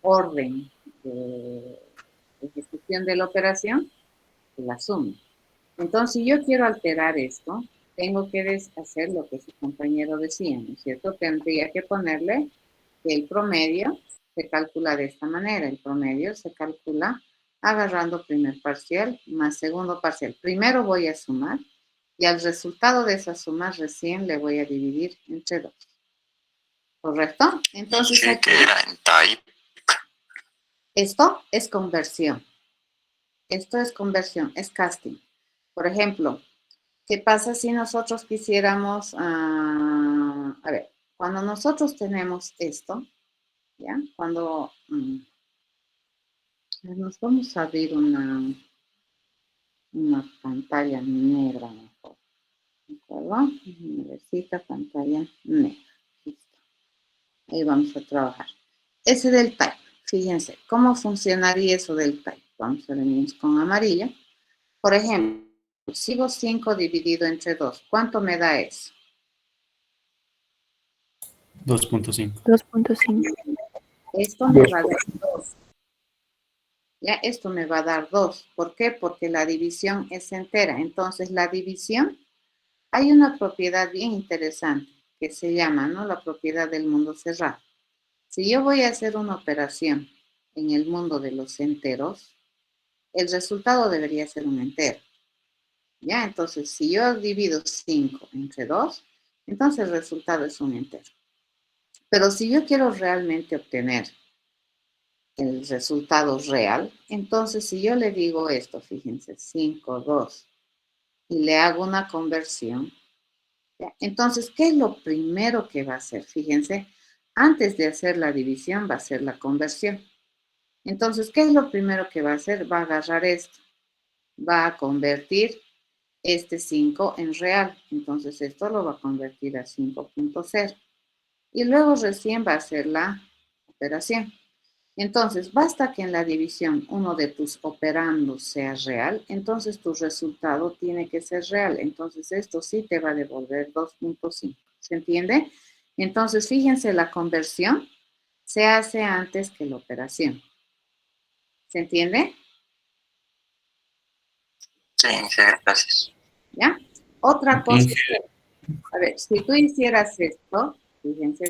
orden de ejecución de la operación que la suma. Entonces, si yo quiero alterar esto, tengo que deshacer lo que su compañero decía, ¿no es cierto? Tendría que ponerle que el promedio se calcula de esta manera. El promedio se calcula agarrando primer parcial más segundo parcial. Primero voy a sumar y al resultado de esa suma recién le voy a dividir entre 2. ¿Correcto? Entonces, aquí, Que era en type. esto es conversión. Esto es conversión, es casting. Por ejemplo, ¿qué pasa si nosotros quisiéramos, a ver, cuando nosotros tenemos esto, ¿ya? Cuando nos vamos a abrir una pantalla negra mejor, ¿de acuerdo? Necesita pantalla negra. Listo. Ahí vamos a trabajar. Ese del type, fíjense, ¿cómo funcionaría eso del type? Vamos a venir con amarilla. Por ejemplo, sigo 5 dividido entre 2. ¿Cuánto me da eso? 2.5. 2.5. Esto me va a dar 2. Ya, esto me va a dar 2. ¿Por qué? Porque la división es entera. Entonces, la división, hay una propiedad bien interesante que se llama, ¿no? La propiedad del mundo cerrado. Si yo voy a hacer una operación en el mundo de los enteros, el resultado debería ser un entero. ¿Ya? Entonces, si yo divido 5 entre 2, entonces el resultado es un entero. Pero si yo quiero realmente obtener el resultado real, entonces si yo le digo esto, fíjense, 5, 2, y le hago una conversión, ¿ya? Entonces, ¿qué es lo primero que va a hacer? Fíjense, antes de hacer la división va a hacer la conversión. Entonces, ¿qué es lo primero que va a hacer? Va a agarrar esto, va a convertir este 5 en real. Entonces, esto lo va a convertir a 5.0. Y luego recién va a hacer la operación. Entonces, basta que en la división uno de tus operandos sea real, entonces tu resultado tiene que ser real. Entonces, esto sí te va a devolver 2.5. ¿Se entiende? Entonces, fíjense, la conversión se hace antes que la operación. ¿Se entiende? Sí, gracias. ¿Ya? Otra cosa, a ver, si tú hicieras esto, fíjense,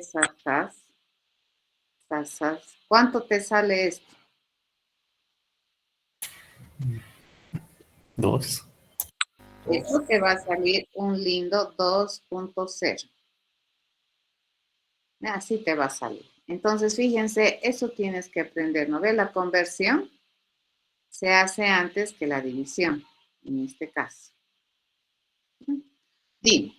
¿cuánto te sale esto? 2. Esto te va a salir un lindo 2.0. Así te va a salir. Entonces, fíjense, eso tienes que aprender, ¿no ve? La conversión se hace antes que la división, en este caso. Dime.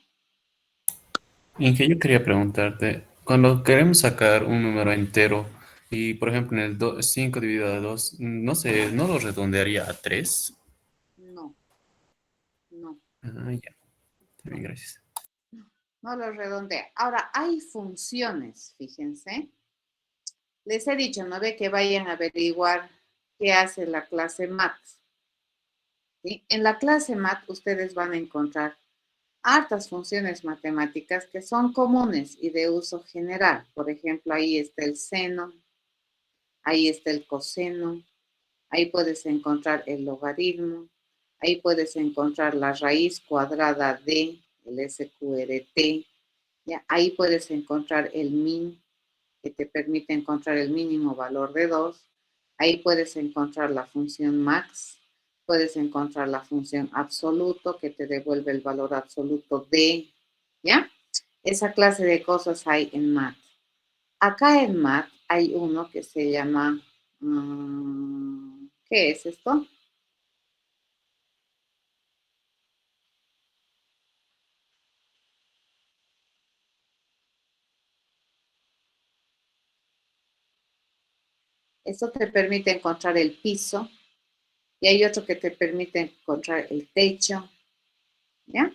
Inge, yo quería preguntarte, cuando queremos sacar un número entero y, por ejemplo, en el 5 dividido a 2, no sé, ¿no lo redondearía a 3? No, no, Ah, ya, está no, bien, gracias. no lo redondea. Ahora, hay funciones, fíjense. Les he dicho, no ve que vayan a averiguar qué hace la clase MAT. ¿Sí? En la clase MAT ustedes van a encontrar hartas funciones matemáticas que son comunes y de uso general. Por ejemplo, ahí está el seno, ahí está el coseno, ahí puedes encontrar el logaritmo, ahí puedes encontrar la raíz cuadrada de el SQRT, ¿ya? Ahí puedes encontrar el min, que te permite encontrar el mínimo valor de 2. Ahí puedes encontrar la función max, puedes encontrar la función absoluto, que te devuelve el valor absoluto de, ¿ya? Esa clase de cosas hay en MAT. Acá en MAT hay uno que se llama, ¿qué es esto? Esto te permite encontrar el piso y hay otro que te permite encontrar el techo, ¿ya?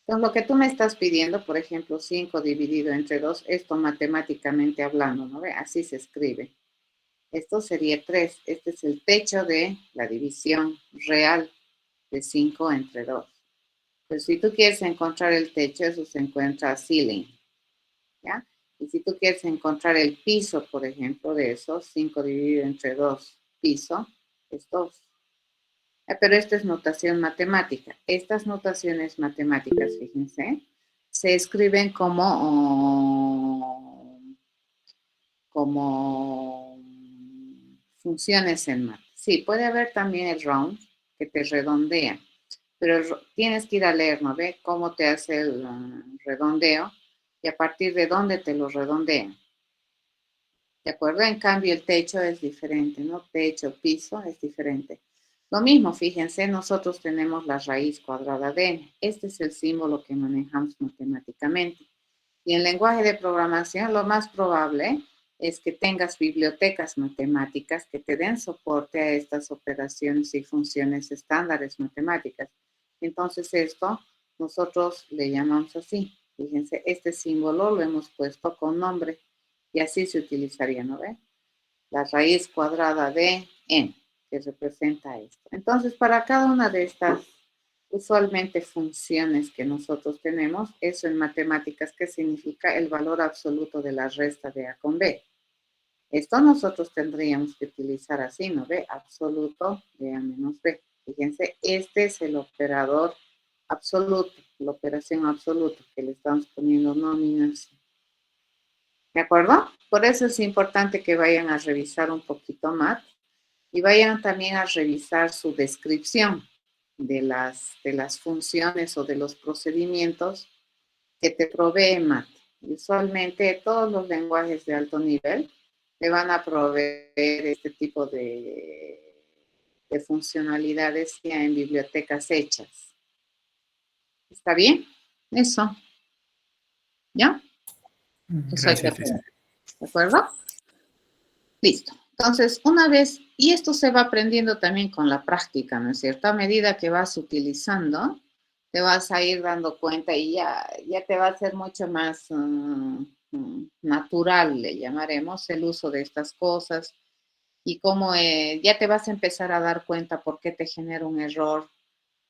Entonces, lo que tú me estás pidiendo, por ejemplo, 5 dividido entre 2, esto matemáticamente hablando, ¿no ve? Así se escribe. Esto sería 3. Este es el techo de la división real de 5 entre 2. Pues si tú quieres encontrar el techo, eso se encuentra ceiling, ¿ya? Y si tú quieres encontrar el piso, por ejemplo, de esos, 5 dividido entre 2, piso, es 2. Pero esto es notación matemática. Estas notaciones matemáticas, fíjense, se escriben como funciones en math. Sí, puede haber también el round que te redondea, pero tienes que ir a leer, ¿no ve? Cómo te hace el redondeo y a partir de dónde te lo redondea. ¿De acuerdo? En cambio, el techo es diferente, ¿no? Techo, piso es diferente. Lo mismo, fíjense, nosotros tenemos la raíz cuadrada de n. Este es el símbolo que manejamos matemáticamente. Y en lenguaje de programación, lo más probable es que tengas bibliotecas matemáticas que te den soporte a estas operaciones y funciones estándares matemáticas. Entonces, esto nosotros le llamamos así. Fíjense, este símbolo lo hemos puesto con nombre. Y así se utilizaría, ¿no ve? La raíz cuadrada de n, que representa esto. Entonces, para cada una de estas usualmente funciones que nosotros tenemos, eso en matemáticas, ¿qué significa? El valor absoluto de la resta de A con B. Esto nosotros tendríamos que utilizar así, ¿no ve? Absoluto de A menos B. Fíjense, este es el operador absoluto, la operación absoluta, que le estamos poniendo nominación. ¿De acuerdo? Por eso es importante que vayan a revisar un poquito más y vayan también a revisar su descripción de las funciones o de los procedimientos que te provee MAT. Usualmente todos los lenguajes de alto nivel te van a proveer este tipo de funcionalidades ya en bibliotecas hechas. ¿Está bien? Eso. ¿Ya? Eso hay que Gracias, hacer. Liz. ¿De acuerdo? Listo. Entonces, una vez, y esto se va aprendiendo también con la práctica, ¿no es cierto? A medida que vas utilizando, te vas a ir dando cuenta y ya te va a ser mucho más natural, le llamaremos, el uso de estas cosas y cómo ya te vas a empezar a dar cuenta por qué te genera un error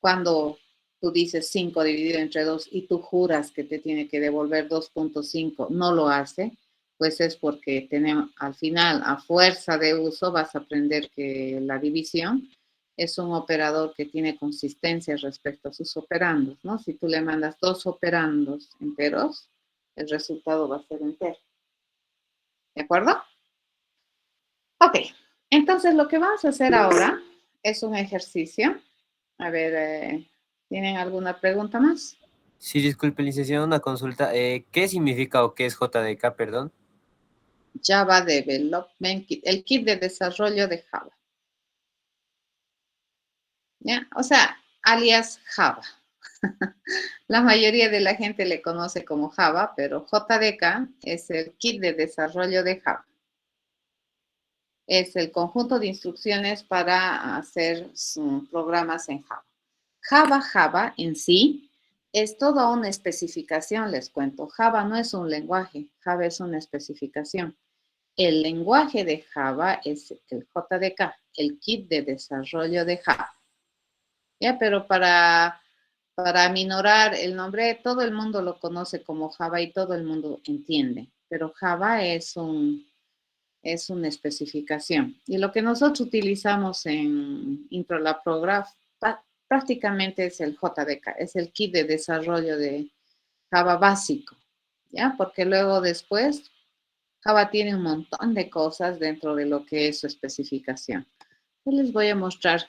cuando tú dices 5 dividido entre 2 y tú juras que te tiene que devolver 2.5, no lo hace, pues es porque tenemos, al final, a fuerza de uso, vas a aprender que la división es un operador que tiene consistencia respecto a sus operandos, ¿no? Si tú le mandas 2 operandos enteros, el resultado va a ser entero. ¿De acuerdo? Ok, entonces lo que vamos a hacer ahora es un ejercicio. A ver, ¿tienen alguna pregunta más? Sí, disculpe, licenciado, una consulta. ¿Qué significa o qué es JDK, perdón? Java Development Kit, el kit de desarrollo de Java. ¿Ya? O sea, alias Java. La mayoría de la gente le conoce como Java, pero JDK es el kit de desarrollo de Java. Es el conjunto de instrucciones para hacer programas en Java. Java en sí es toda una especificación, les cuento. Java no es un lenguaje, Java es una especificación. El lenguaje de Java es el JDK, el kit de desarrollo de Java. ¿Ya? Pero para aminorar el nombre, todo el mundo lo conoce como Java y todo el mundo entiende. Pero Java es una especificación. Y lo que nosotros utilizamos en Introlab Program prácticamente es el JDK, es el kit de desarrollo de Java básico, ¿ya? Porque luego después Java tiene un montón de cosas dentro de lo que es su especificación. Yo les voy a mostrar.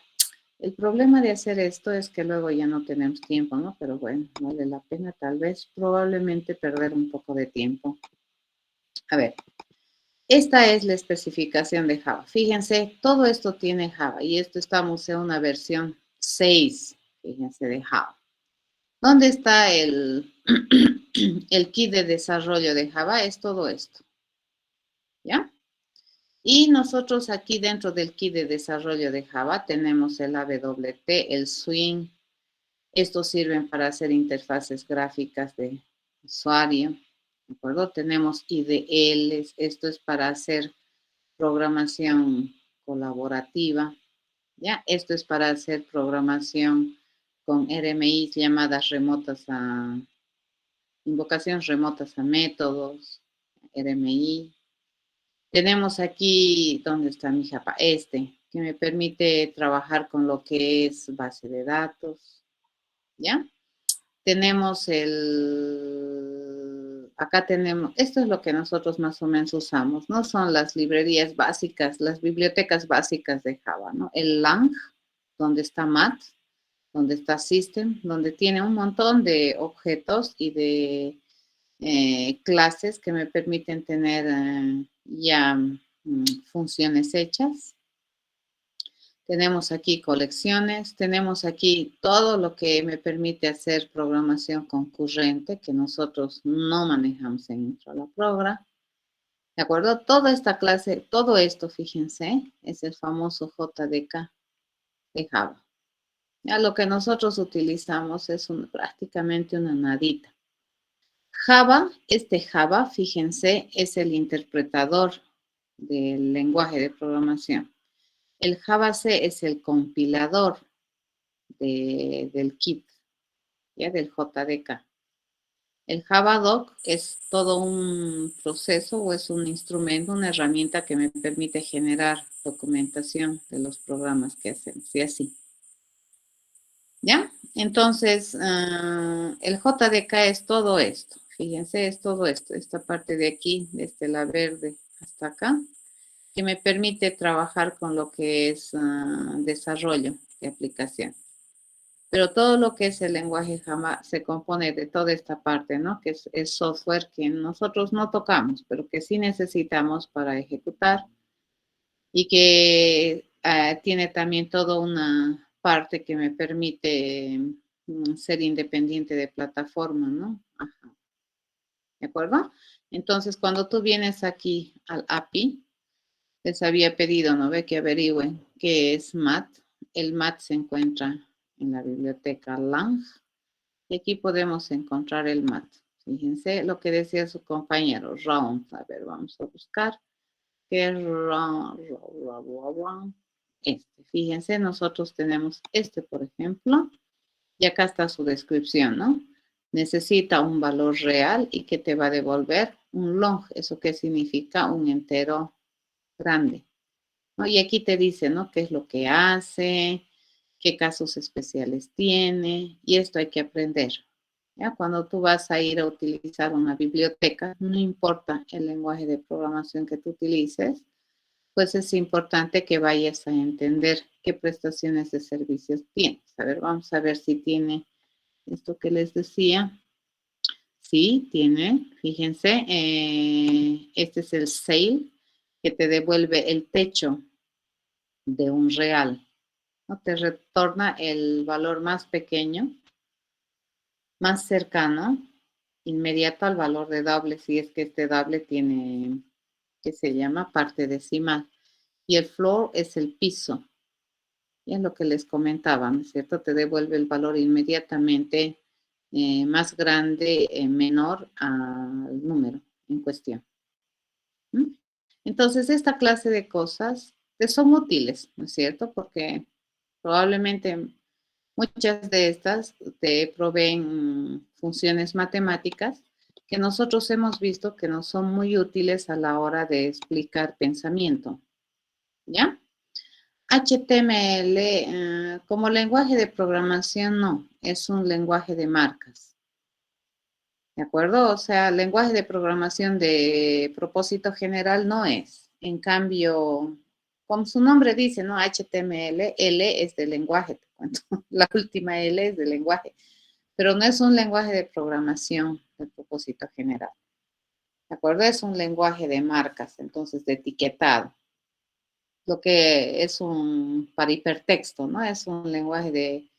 El problema de hacer esto es que luego ya no tenemos tiempo, ¿no? Pero bueno, vale la pena tal vez, probablemente perder un poco de tiempo. A ver, esta es la especificación de Java. Fíjense, todo esto tiene Java y esto estamos en una versión 6, fíjense, de Java. ¿Dónde está el kit de desarrollo de Java? Es todo esto, ¿ya? Y nosotros aquí dentro del kit de desarrollo de Java tenemos el AWT, el Swing. Estos sirven para hacer interfaces gráficas de usuario, ¿de acuerdo? Tenemos IDLs, esto es para hacer programación colaborativa, ¿ya? Esto es para hacer programación con RMI, llamadas remotas a, invocaciones remotas a métodos, RMI. Tenemos aquí, ¿dónde está mi Java? Que me permite trabajar con lo que es base de datos, ¿ya? Tenemos acá tenemos, esto es lo que nosotros más o menos usamos, ¿no? Son las librerías básicas, las bibliotecas básicas de Java, ¿no? El lang, donde está mat, donde está system, donde tiene un montón de objetos y de clases que me permiten tener ya funciones hechas. Tenemos aquí colecciones, tenemos aquí todo lo que me permite hacer programación concurrente que nosotros no manejamos en Introlab Program. ¿De acuerdo? Toda esta clase, todo esto, fíjense, es el famoso JDK de Java. Ya lo que nosotros utilizamos es prácticamente una nadita. Java, Java, fíjense, es el interpretador del lenguaje de programación. El Java C es el compilador del kit, ¿ya? Del JDK. El Javadoc es todo un proceso o es un instrumento, una herramienta que me permite generar documentación de los programas que hacemos y así. ¿Ya? Entonces, el JDK es todo esto. Fíjense, es todo esto. Esta parte de aquí, desde la verde hasta acá, que me permite trabajar con lo que es desarrollo de aplicación. Pero todo lo que es el lenguaje Java se compone de toda esta parte, ¿no? Que es software que nosotros no tocamos, pero que sí necesitamos para ejecutar y que tiene también toda una parte que me permite ser independiente de plataforma, ¿no? Ajá. ¿De acuerdo? Entonces, cuando tú vienes aquí al API, les había pedido, ¿no? Ve que averigüen qué es MAT. El MAT se encuentra en la biblioteca lang. Y aquí podemos encontrar el MAT. Fíjense lo que decía su compañero, round. A ver, vamos a buscar. ¿Qué es round? Fíjense, nosotros tenemos por ejemplo. Y acá está su descripción, ¿no? Necesita un valor real y que te va a devolver un long. ¿Eso qué significa? Un entero grande, ¿no? Y aquí te dice, ¿no? ¿Qué es lo que hace? ¿Qué casos especiales tiene? Y esto hay que aprender, ¿ya? Cuando tú vas a ir a utilizar una biblioteca, no importa el lenguaje de programación que tú utilices, pues es importante que vayas a entender qué prestaciones de servicios tienes. A ver, vamos a ver si tiene esto que les decía. Sí, tiene, fíjense, este es el sale, que te devuelve el techo de un real, ¿no? Te retorna el valor más pequeño, más cercano, inmediato al valor de doble, si es que este doble tiene, que se llama parte decimal. Y el floor es el piso. Y es lo que les comentaba, ¿no es cierto? Te devuelve el valor inmediatamente más grande, menor al número en cuestión. ¿Mm? Entonces, esta clase de cosas te son útiles, ¿no es cierto? Porque probablemente muchas de estas te proveen funciones matemáticas que nosotros hemos visto que no son muy útiles a la hora de explicar pensamiento. ¿Ya? HTML, como lenguaje de programación, no, es un lenguaje de marcas. ¿De acuerdo? O sea, lenguaje de programación de propósito general no es. En cambio, como su nombre dice, ¿no? HTML, L es de lenguaje, te cuento. La última L es de lenguaje, pero no es un lenguaje de programación de propósito general. ¿De acuerdo? Es un lenguaje de marcas, entonces de etiquetado. Lo que es para hipertexto, ¿no? Es un lenguaje de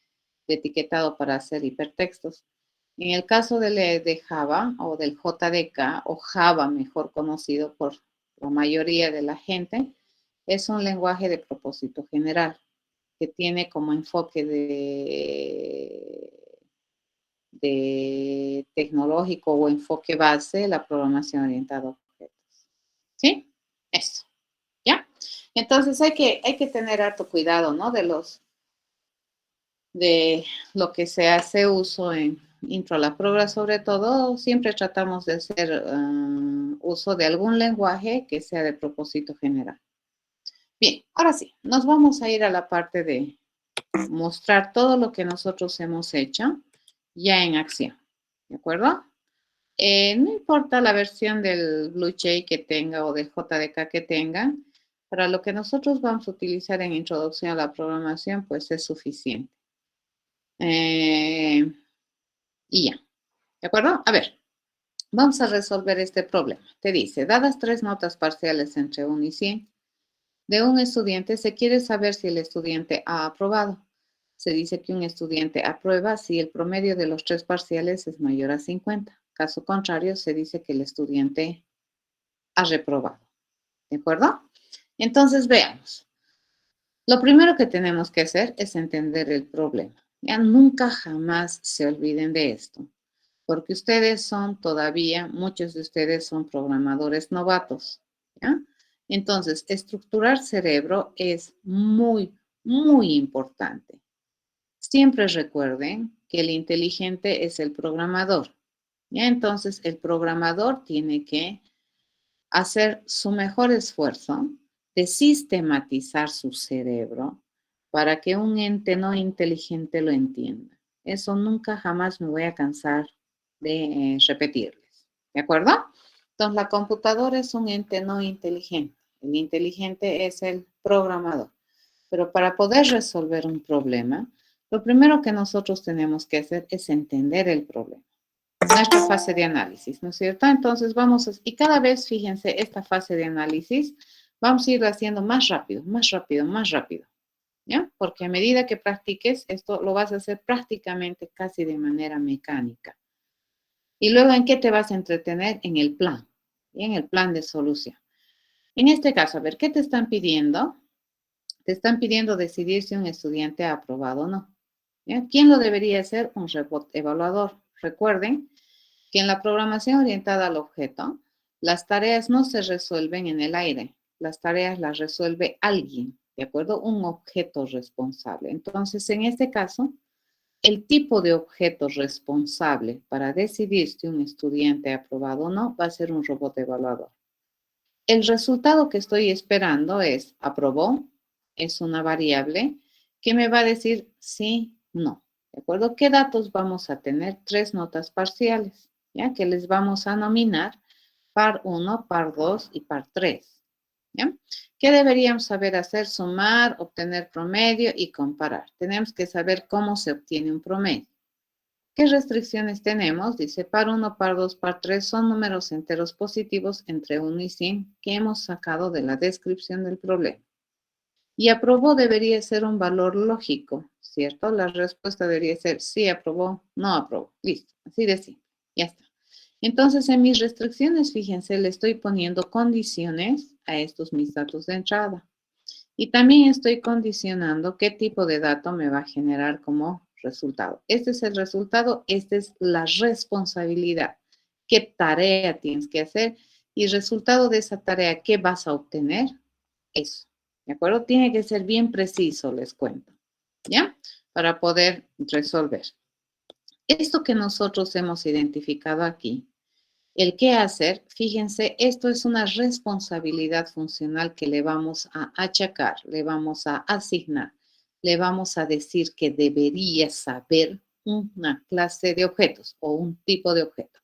etiquetado para hacer hipertextos. En el caso de Java o del JDK, o Java mejor conocido por la mayoría de la gente, es un lenguaje de propósito general que tiene como enfoque de tecnológico o enfoque base la programación orientada a objetos. ¿Sí? Eso. ¿Ya? Entonces hay que tener harto cuidado, ¿no? De lo que se hace uso en intro a la programación, sobre todo, siempre tratamos de hacer uso de algún lenguaje que sea de propósito general. Bien, ahora sí, nos vamos a ir a la parte de mostrar todo lo que nosotros hemos hecho ya en acción, ¿de acuerdo? No importa la versión del BlueJ que tenga o del JDK que tenga, para lo que nosotros vamos a utilizar en introducción a la programación, pues es suficiente. Y ya, ¿de acuerdo? A ver, vamos a resolver este problema. Te dice, dadas 3 notas parciales entre 1 y 100 de un estudiante, se quiere saber si el estudiante ha aprobado. Se dice que un estudiante aprueba si el promedio de los 3 parciales es mayor a 50. Caso contrario, se dice que el estudiante ha reprobado. ¿De acuerdo? Entonces, veamos. Lo primero que tenemos que hacer es entender el problema. Ya nunca jamás se olviden de esto, porque ustedes son todavía, muchos de ustedes son programadores novatos. ¿Ya? Entonces, estructurar cerebro es muy, muy importante. Siempre recuerden que el inteligente es el programador. ¿Ya? Entonces, el programador tiene que hacer su mejor esfuerzo de sistematizar su cerebro para que un ente no inteligente lo entienda. Eso nunca jamás me voy a cansar de repetirles. ¿De acuerdo? Entonces, la computadora es un ente no inteligente. El inteligente es el programador. Pero para poder resolver un problema, lo primero que nosotros tenemos que hacer es entender el problema. Nuestra fase de análisis, ¿no es cierto? Entonces y cada vez, fíjense, esta fase de análisis, vamos a ir haciendo más rápido, más rápido, más rápido, ¿ya? Porque a medida que practiques, esto lo vas a hacer prácticamente casi de manera mecánica. Y luego, ¿en qué te vas a entretener? En el plan, ¿y? En el plan de solución. En este caso, a ver, ¿qué te están pidiendo? Te están pidiendo decidir si un estudiante ha aprobado o no. ¿Ya? ¿Quién lo debería hacer? Un robot evaluador. Recuerden que en la programación orientada al objeto, las tareas no se resuelven en el aire, las tareas las resuelve alguien, ¿de acuerdo? Un objeto responsable. Entonces, en este caso, el tipo de objeto responsable para decidir si un estudiante ha aprobado o no va a ser un robot evaluador. El resultado que estoy esperando es aprobó, es una variable que me va a decir sí, no. ¿De acuerdo? ¿Qué datos vamos a tener? 3 notas parciales, ¿ya? Que les vamos a nominar par 1, par 2 y par 3. ¿Ya? ¿Qué deberíamos saber hacer? Sumar, obtener promedio y comparar. Tenemos que saber cómo se obtiene un promedio. ¿Qué restricciones tenemos? Dice par 1, par 2, par 3 son números enteros positivos entre 1 y 100 que hemos sacado de la descripción del problema. Y aprobó debería ser un valor lógico, ¿cierto? La respuesta debería ser sí aprobó, no aprobó. Listo, así de simple. Ya está. Entonces, en mis restricciones, fíjense, le estoy poniendo condiciones a estos mis datos de entrada. Y también estoy condicionando qué tipo de dato me va a generar como resultado. Este es el resultado, esta es la responsabilidad. ¿Qué tarea tienes que hacer? Y resultado de esa tarea, ¿qué vas a obtener? Eso. ¿De acuerdo? Tiene que ser bien preciso, les cuento. ¿Ya? Para poder resolver. Esto que nosotros hemos identificado aquí, el qué hacer, fíjense, esto es una responsabilidad funcional que le vamos a achacar, le vamos a asignar, le vamos a decir que debería saber una clase de objetos o un tipo de objeto.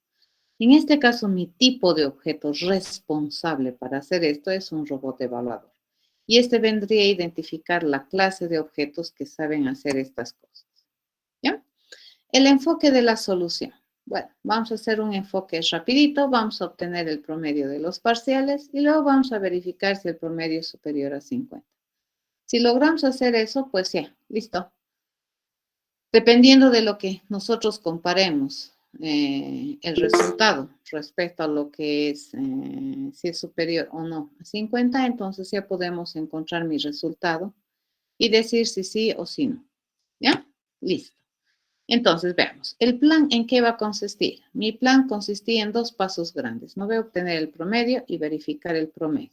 En este caso, mi tipo de objeto responsable para hacer esto es un robot evaluador. Y este vendría a identificar la clase de objetos que saben hacer estas cosas. ¿Ya? El enfoque de la solución. Bueno, vamos a hacer un enfoque rapidito, vamos a obtener el promedio de los parciales y luego vamos a verificar si el promedio es superior a 50. Si logramos hacer eso, pues ya, listo. Dependiendo de lo que nosotros comparemos el resultado respecto a lo que es, si es superior o no a 50, entonces ya podemos encontrar mi resultado y decir si sí o si no. ¿Ya? Listo. Entonces, veamos, ¿el plan en qué va a consistir? Mi plan consistía en 2 pasos grandes. Me voy a obtener el promedio y verificar el promedio.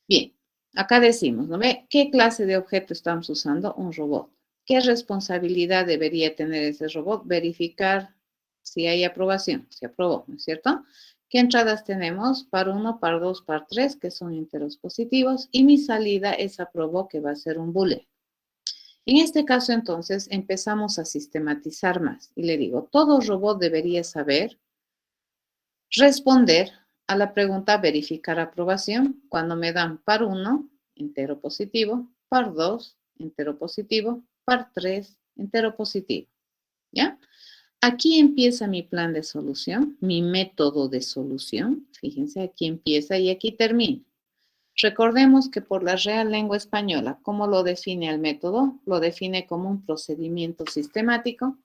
Bien, acá decimos, ¿no ve? ¿Qué clase de objeto estamos usando? Un robot. ¿Qué responsabilidad debería tener ese robot? Verificar si hay aprobación, si aprobó, ¿no es cierto? ¿Qué entradas tenemos? Par 1, par 2, par 3, que son enteros positivos, y mi salida es aprobó, que va a ser un booleano. En este caso, entonces, empezamos a sistematizar más. Y le digo, todo robot debería saber responder a la pregunta verificar aprobación cuando me dan par 1, entero positivo, par 2, entero positivo, par 3, entero positivo. ¿Ya? Aquí empieza mi plan de solución, mi método de solución. Fíjense, aquí empieza y aquí termina. Recordemos que por la Real Lengua Española, ¿cómo lo define el método? Lo define como un procedimiento sistemático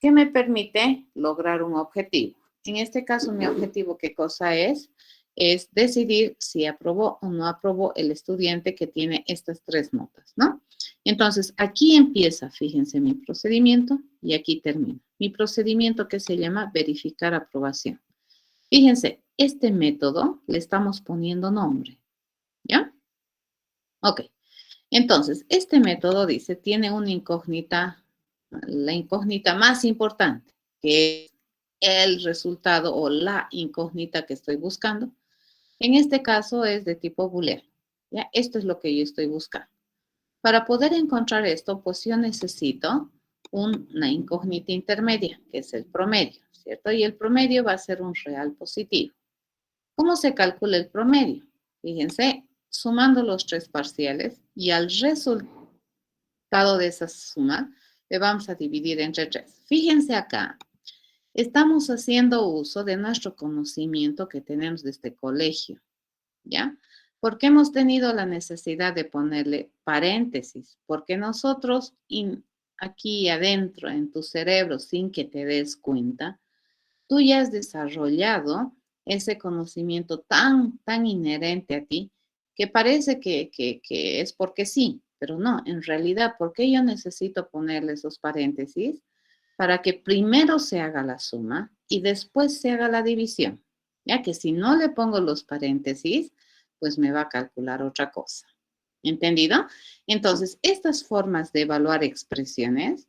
que me permite lograr un objetivo. En este caso, mi objetivo, ¿qué cosa es? Es decidir si aprobó o no aprobó el estudiante que tiene estas 3 notas, ¿no? Entonces, aquí empieza, fíjense, mi procedimiento y aquí termina. Mi procedimiento que se llama verificar aprobación. Fíjense, este método le estamos poniendo nombre. ¿Ya? Ok. Entonces, este método dice, tiene una incógnita, la incógnita más importante, que es el resultado o la incógnita que estoy buscando. En este caso es de tipo booleano. ¿Ya? Esto es lo que yo estoy buscando. Para poder encontrar esto, pues yo necesito una incógnita intermedia, que es el promedio, ¿cierto? Y el promedio va a ser un real positivo. ¿Cómo se calcula el promedio? Fíjense, sumando los 3 parciales y al resultado de esa suma le vamos a dividir entre 3. Fíjense acá, estamos haciendo uso de nuestro conocimiento que tenemos de este colegio, ¿ya? Porque hemos tenido la necesidad de ponerle paréntesis, porque nosotros aquí adentro en tu cerebro, sin que te des cuenta, tú ya has desarrollado ese conocimiento tan inherente a ti que parece que es porque sí, pero no, en realidad, ¿por qué yo necesito ponerle esos paréntesis? Para que primero se haga la suma y después se haga la división. Ya que si no le pongo los paréntesis, pues me va a calcular otra cosa. ¿Entendido? Entonces, estas formas de evaluar expresiones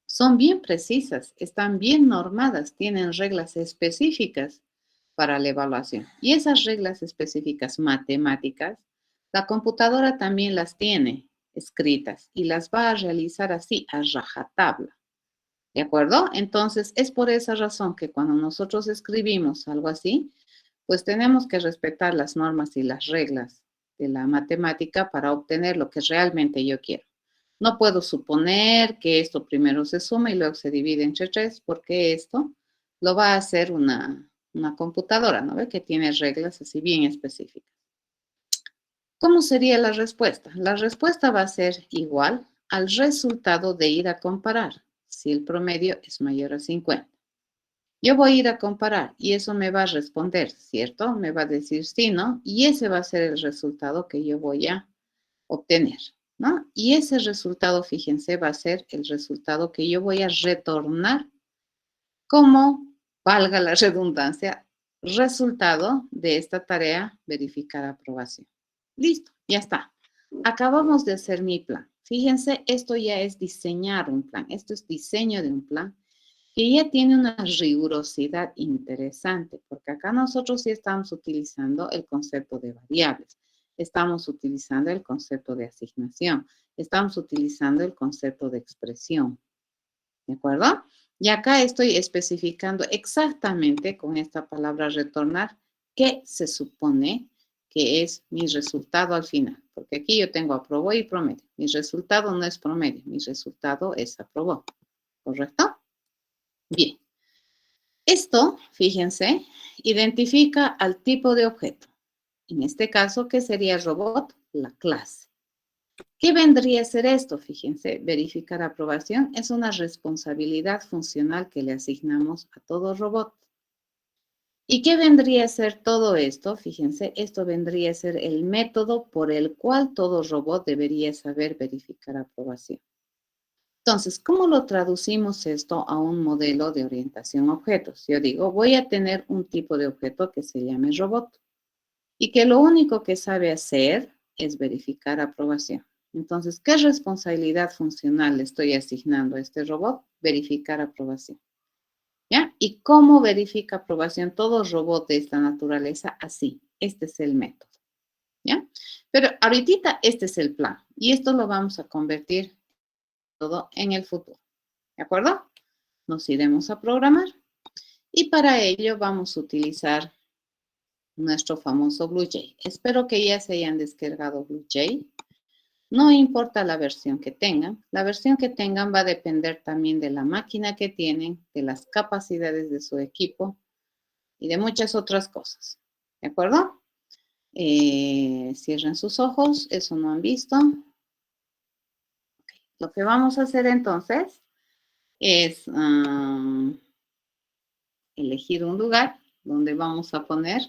son bien precisas, están bien normadas, tienen reglas específicas para la evaluación. Y esas reglas específicas matemáticas, la computadora también las tiene escritas y las va a realizar así, a rajatabla. ¿De acuerdo? Entonces, es por esa razón que cuando nosotros escribimos algo así, pues tenemos que respetar las normas y las reglas de la matemática para obtener lo que realmente yo quiero. No puedo suponer que esto primero se suma y luego se divide entre 3, porque esto lo va a hacer una computadora, ¿no ve? Que tiene reglas así bien específicas. ¿Cómo sería la respuesta? La respuesta va a ser igual al resultado de ir a comparar, si el promedio es mayor a 50. Yo voy a ir a comparar y eso me va a responder, ¿cierto? Me va a decir sí, ¿no? Y ese va a ser el resultado que yo voy a obtener, ¿no? Y ese resultado, fíjense, va a ser el resultado que yo voy a retornar como, valga la redundancia, resultado de esta tarea verificar aprobación. Listo, ya está. Acabamos de hacer mi plan. Fíjense, esto ya es diseñar un plan. Esto es diseño de un plan que ya tiene una rigurosidad interesante, porque acá nosotros sí estamos utilizando el concepto de variables, estamos utilizando el concepto de asignación, estamos utilizando el concepto de expresión, ¿de acuerdo? Y acá estoy especificando exactamente con esta palabra retornar qué se supone que es mi resultado al final, porque aquí yo tengo aprobó y promedio. Mi resultado no es promedio, mi resultado es aprobó, ¿correcto? Bien, esto, fíjense, identifica al tipo de objeto. En este caso, ¿qué sería el robot? La clase. ¿Qué vendría a ser esto? Fíjense, verificar aprobación es una responsabilidad funcional que le asignamos a todo robot. ¿Y qué vendría a ser todo esto? Fíjense, esto vendría a ser el método por el cual todo robot debería saber verificar aprobación. Entonces, ¿cómo lo traducimos esto a un modelo de orientación a objetos? Yo digo, voy a tener un tipo de objeto que se llame robot y que lo único que sabe hacer es verificar aprobación. Entonces, ¿qué responsabilidad funcional le estoy asignando a este robot? Verificar aprobación. ¿Ya? ¿Y cómo verifica aprobación todo robot de esta naturaleza? Así, este es el método. ¿Ya? Pero ahorita este es el plan y esto lo vamos a convertir todo en el futuro, ¿de acuerdo? Nos iremos a programar y para ello vamos a utilizar nuestro famoso BlueJ. Espero que ya se hayan descargado BlueJ. No importa la versión que tengan va a depender también de la máquina que tienen, de las capacidades de su equipo y de muchas otras cosas, ¿de acuerdo? Cierren sus ojos, eso no han visto. Lo que vamos a hacer entonces es elegir un lugar donde vamos a poner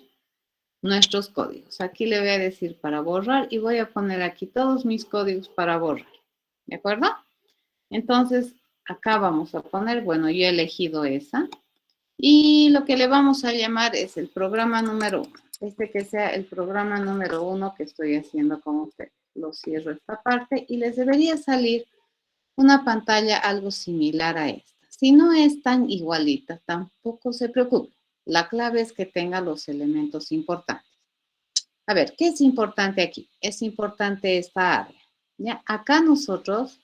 nuestros códigos. Aquí le voy a decir para borrar y voy a poner aquí todos mis códigos para borrar. ¿De acuerdo? Entonces, acá vamos a poner, bueno, yo he elegido esa. Y lo que le vamos a llamar es el programa número 1. Que sea el programa número 1 que estoy haciendo con ustedes. Lo cierro esta parte y les debería salir una pantalla algo similar a esta. Si no es tan igualita, tampoco se preocupe. La clave es que tenga los elementos importantes. A ver, ¿qué es importante aquí? Es importante esta área. ¿Ya? Acá nosotros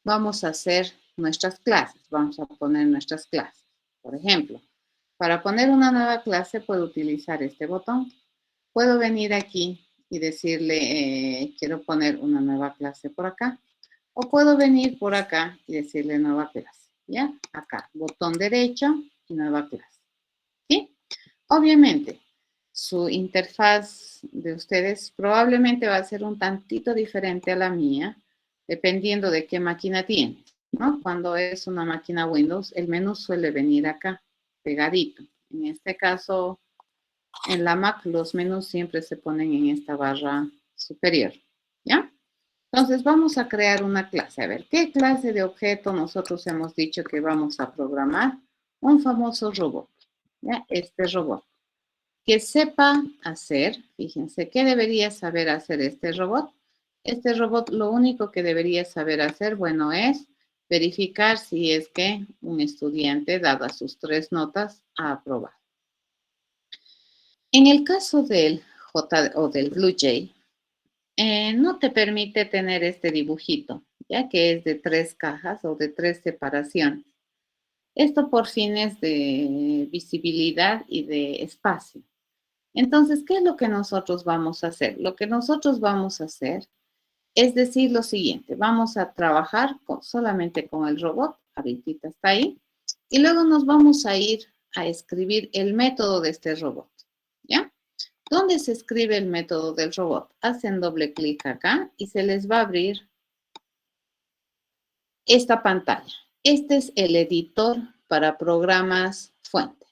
vamos a hacer nuestras clases. Vamos a poner nuestras clases. Por ejemplo, para poner una nueva clase puedo utilizar este botón. Puedo venir aquí y decirle, quiero poner una nueva clase por acá. O puedo venir por acá y decirle nueva clase, ¿ya? Acá, botón derecho y nueva clase, ¿sí? Obviamente, su interfaz de ustedes probablemente va a ser un tantito diferente a la mía, dependiendo de qué máquina tienen, ¿no? Cuando es una máquina Windows, el menú suele venir acá, pegadito. En este caso, en la Mac, los menús siempre se ponen en esta barra superior, ¿ya? Entonces, vamos a crear una clase. A ver, ¿qué clase de objeto nosotros hemos dicho que vamos a programar? Un famoso robot, ¿ya? Este robot. Que sepa hacer, fíjense, ¿qué debería saber hacer este robot? Este robot lo único que debería saber hacer, bueno, es verificar si es que un estudiante, dadas sus 3 notas, ha aprobado. En el caso del BlueJ, no te permite tener este dibujito, ya que es de 3 cajas o de 3 separaciones. Esto por fines de visibilidad y de espacio. Entonces, ¿qué es lo que nosotros vamos a hacer? Lo que nosotros vamos a hacer es decir lo siguiente. Vamos a trabajar solamente con el robot, ahorita está ahí, y luego nos vamos a ir a escribir el método de este robot, ¿ya? ¿Dónde se escribe el método del robot? Hacen doble clic acá y se les va a abrir esta pantalla. Este es el editor para programas fuente.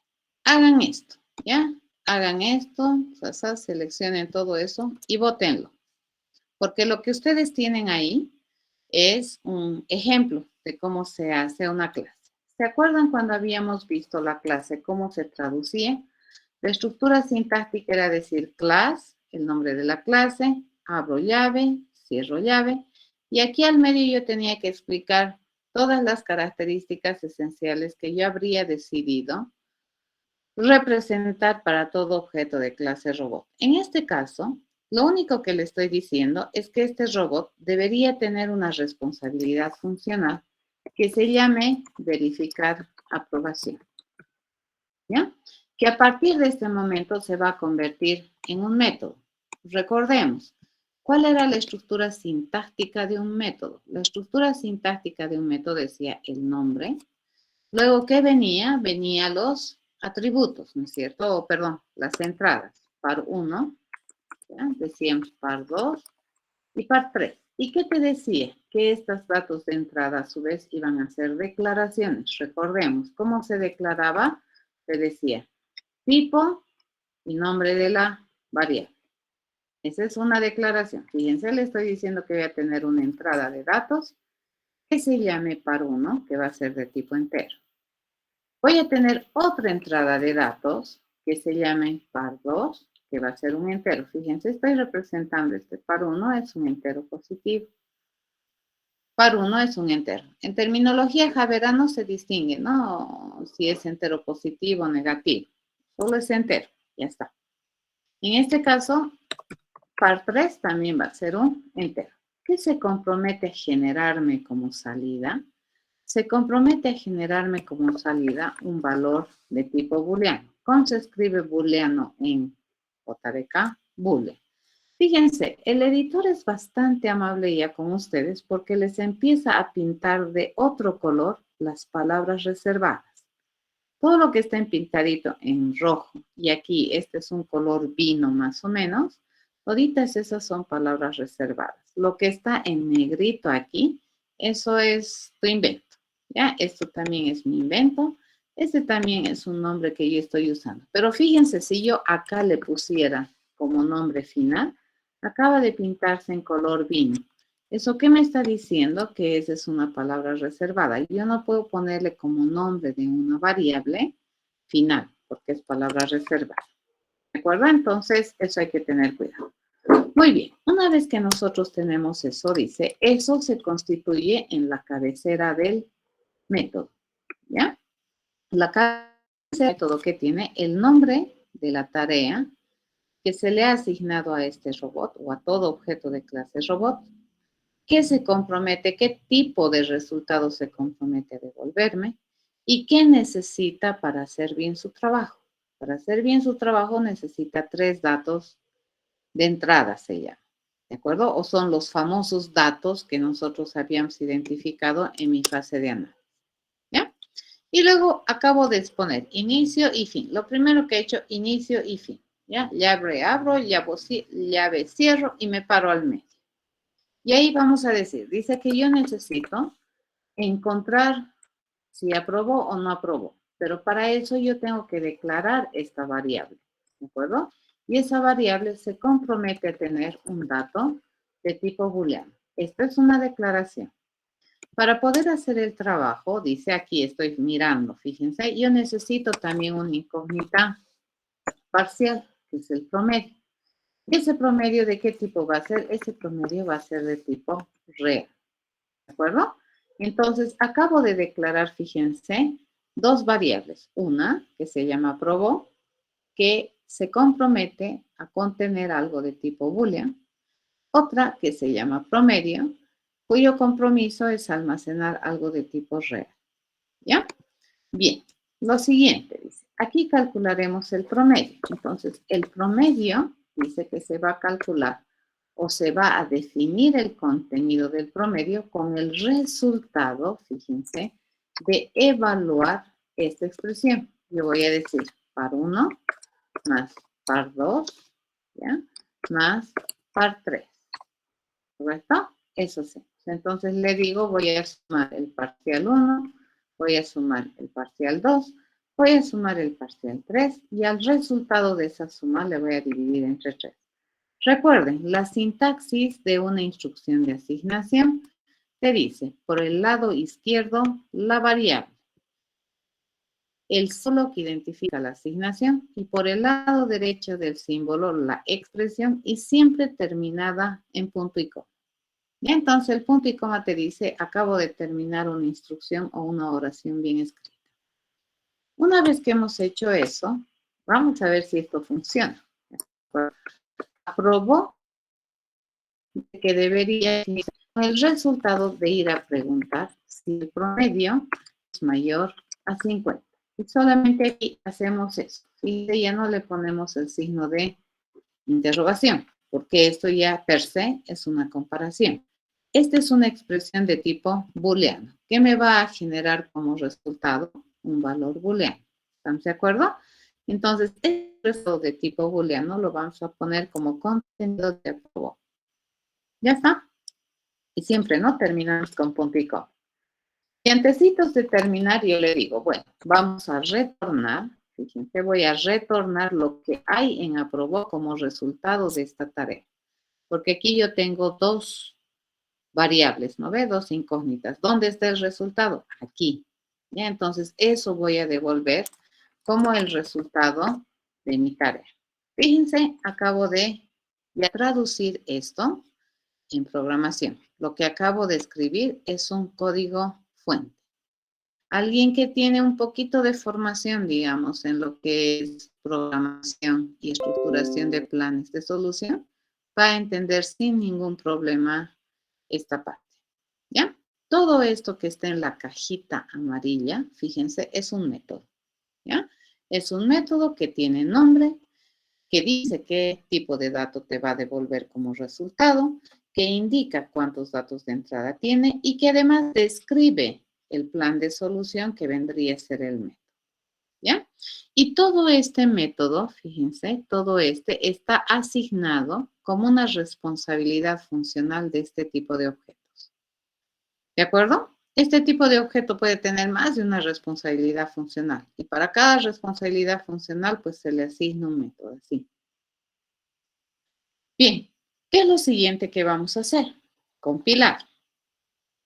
Hagan esto, ¿ya? Hagan esto, seleccionen todo eso y bótenlo. Porque lo que ustedes tienen ahí es un ejemplo de cómo se hace una clase. ¿Se acuerdan cuando habíamos visto la clase, cómo se traducía? La estructura sintáctica era decir class, el nombre de la clase, abro llave, cierro llave, y aquí al medio yo tenía que explicar todas las características esenciales que yo habría decidido representar para todo objeto de clase robot. En este caso, lo único que le estoy diciendo es que este robot debería tener una responsabilidad funcional que se llame verificar aprobación. ¿Ya? Que a partir de este momento se va a convertir en un método. Recordemos, ¿cuál era la estructura sintáctica de un método? La estructura sintáctica de un método decía el nombre. Luego, ¿qué venía? Venía los atributos, ¿no es cierto? O, perdón, las entradas. Par 1, decíamos par 2 y par 3. ¿Y qué te decía? Que estos datos de entrada a su vez iban a ser declaraciones. Recordemos, ¿cómo se declaraba? Se decía tipo y nombre de la variable. Esa es una declaración. Fíjense, le estoy diciendo que voy a tener una entrada de datos que se llame par1, que va a ser de tipo entero. Voy a tener otra entrada de datos que se llame par2, que va a ser un entero. Fíjense, estoy representando este par1 es un entero positivo. Par1 es un entero. En terminología Javera no se distingue, ¿no? Si es entero positivo o negativo. Solo es entero, ya está. En este caso, par3 también va a ser un entero. ¿Qué se compromete a generarme como salida? Se compromete a generarme como salida un valor de tipo booleano. ¿Cómo se escribe booleano en JDK? Boolean. Fíjense, el editor es bastante amable ya con ustedes porque les empieza a pintar de otro color las palabras reservadas. Todo lo que está en pintadito en rojo y aquí este es un color vino más o menos, toditas esas son palabras reservadas. Lo que está en negrito aquí, eso es tu invento. ¿Ya? Esto también es mi invento. Este también es un nombre que yo estoy usando. Pero fíjense, si yo acá le pusiera como nombre final, acaba de pintarse en color vino. ¿Eso qué me está diciendo? Que esa es una palabra reservada. Yo no puedo ponerle como nombre de una variable final, porque es palabra reservada. ¿De acuerdo? Entonces, eso hay que tener cuidado. Muy bien, una vez que nosotros tenemos eso, dice, eso se constituye en la cabecera del método, ¿ya? La cabecera del método que tiene el nombre de la tarea que se le ha asignado a este robot o a todo objeto de clase robot, qué se compromete, qué tipo de resultado se compromete a devolverme y qué necesita para hacer bien su trabajo. Para hacer bien su trabajo necesita 3 datos de entrada, se llama. ¿De acuerdo? O son los famosos datos que nosotros habíamos identificado en mi fase de análisis. ¿Ya? Y luego acabo de exponer inicio y fin. Lo primero que he hecho, inicio y fin. ¿Ya? Llave abro, llave cierro y me paro al medio. Y ahí vamos a decir, dice que yo necesito encontrar si aprobó o no aprobó. Pero para eso yo tengo que declarar esta variable. ¿De acuerdo? Y esa variable se compromete a tener un dato de tipo booleano. Esta es una declaración. Para poder hacer el trabajo, dice aquí, estoy mirando, fíjense, yo necesito también una incógnita parcial, que es el promedio. ¿Y ese promedio de qué tipo va a ser? Ese promedio va a ser de tipo real. ¿De acuerdo? Entonces, acabo de declarar, fíjense, 2 variables. Una, que se llama aprobó, que se compromete a contener algo de tipo boolean. Otra, que se llama promedio, cuyo compromiso es almacenar algo de tipo real. ¿Ya? Bien, lo siguiente dice, aquí calcularemos el promedio. Entonces, el promedio dice que se va a calcular o se va a definir el contenido del promedio con el resultado, fíjense, de evaluar esta expresión. Yo voy a decir par 1 más par 2 ¿ya? Más par 3, ¿correcto? Eso sí. Entonces le digo, voy a sumar el parcial 1, voy a sumar el parcial 2, voy a sumar el parcial 3 y al resultado de esa suma le voy a dividir entre 3. Recuerden, la sintaxis de una instrucción de asignación te dice, por el lado izquierdo, la variable, el solo que identifica la asignación, y por el lado derecho del símbolo, la expresión, y siempre terminada en punto y coma. Y entonces el punto y coma te dice, acabo de terminar una instrucción o una oración bien escrita. Una vez que hemos hecho eso, vamos a ver si esto funciona. Aprobó que debería ser el resultado de ir a preguntar si el promedio es mayor a 50. Y solamente aquí hacemos eso. Y ya no le ponemos el signo de interrogación, porque esto ya per se es una comparación. Esta es una expresión de tipo booleano, que me va a generar como resultado un valor booleano. ¿Estamos de acuerdo? Entonces, este resultado de tipo booleano lo vamos a poner como contenido de aprobó. Ya está. Y siempre, ¿no? Terminamos con punto y coma. Y antecitos de terminar, yo le digo, bueno, vamos a retornar. Fíjense, voy a retornar lo que hay en aprobó como resultado de esta tarea. Porque aquí yo tengo dos variables, ¿no ve? Dos incógnitas. ¿Dónde está el resultado? Aquí. ¿Ya? Entonces, eso voy a devolver como el resultado de mi tarea. Fíjense, acabo de traducir esto en programación. Lo que acabo de escribir es un código fuente. Alguien que tiene un poquito de formación, digamos, en lo que es programación y estructuración de planes de solución, va a entender sin ningún problema esta parte, ¿ya? Todo esto que está en la cajita amarilla, fíjense, es un método, ¿ya? Es un método que tiene nombre, que dice qué tipo de dato te va a devolver como resultado, que indica cuántos datos de entrada tiene y que además describe el plan de solución que vendría a ser el método, ¿ya? Y todo este método, fíjense, todo este está asignado como una responsabilidad funcional de este tipo de objetos. ¿De acuerdo? Este tipo de objeto puede tener más de una responsabilidad funcional y para cada responsabilidad funcional pues se le asigna un método así. Bien, ¿qué es lo siguiente que vamos a hacer? Compilar.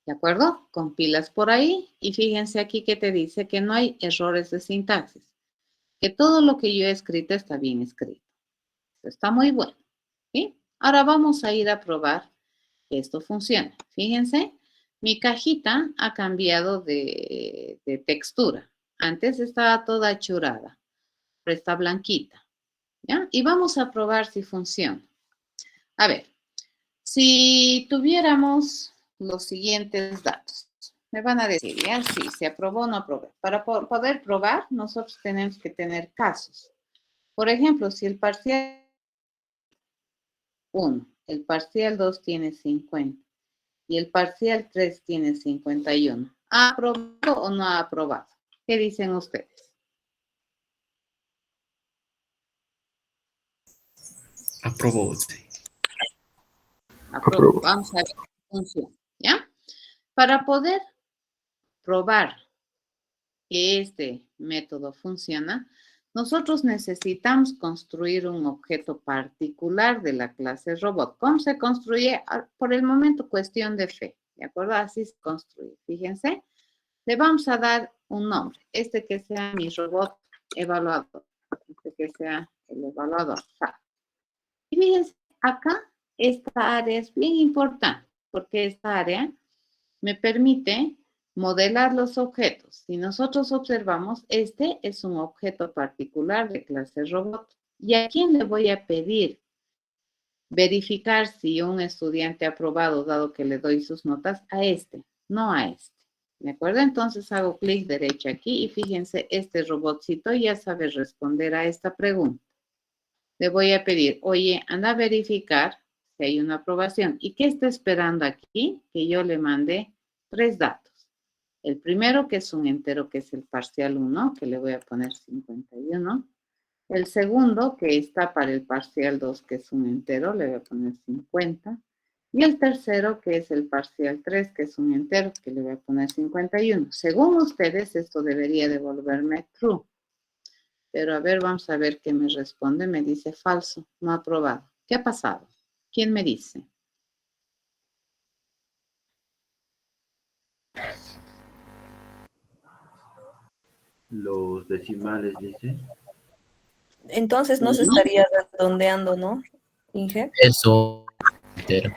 ¿De acuerdo? Compilas por ahí y fíjense aquí que te dice que no hay errores de sintaxis, que todo lo que yo he escrito está bien escrito. Está muy bueno. ¿Sí? Ahora vamos a ir a probar que esto funciona. Fíjense, mi cajita ha cambiado de textura. Antes estaba toda achurada, pero está blanquita. ¿Ya? Y vamos a probar si funciona. A ver, si tuviéramos los siguientes datos, me van a decir, ya, sí, se aprobó o no aprobó. Para poder probar, nosotros tenemos que tener casos. Por ejemplo, si el parcial 1, el parcial 2 tiene 50 y el parcial 3 tiene 51, ¿ha aprobado o no ha aprobado? ¿Qué dicen ustedes? Aprobó, sí. Aprobó. Vamos a ver cómo funciona, ¿ya? Para poder probar que este método funciona, nosotros necesitamos construir un objeto particular de la clase robot. ¿Cómo se construye? Por el momento, cuestión de fe, ¿de acuerdo? Así se construye. Fíjense, le vamos a dar un nombre. Este que sea mi robot evaluador. Este que sea el evaluador. Y fíjense, acá esta área es bien importante porque esta área me permite modelar los objetos. Si nosotros observamos, este es un objeto particular de clase robot. ¿Y a quién le voy a pedir verificar si un estudiante ha aprobado, dado que le doy sus notas? A este, no a este. ¿De acuerdo? Entonces hago clic derecho aquí y fíjense, este robotcito ya sabe responder a esta pregunta. Le voy a pedir, oye, anda a verificar si hay una aprobación. ¿Y qué está esperando aquí? Que yo le mande 3 datos. El primero, que es un entero, que es el parcial 1, que le voy a poner 51. El segundo, que está para el parcial 2, que es un entero, le voy a poner 50. Y el tercero, que es el parcial 3, que es un entero, que le voy a poner 51. Según ustedes, esto debería devolverme true. Pero a ver, vamos a ver qué me responde. Me dice falso, no aprobado. ¿Qué ha pasado? ¿Quién me dice? Los decimales, dice. Entonces no se estaría redondeando, ¿no, Inge? Eso. Entero.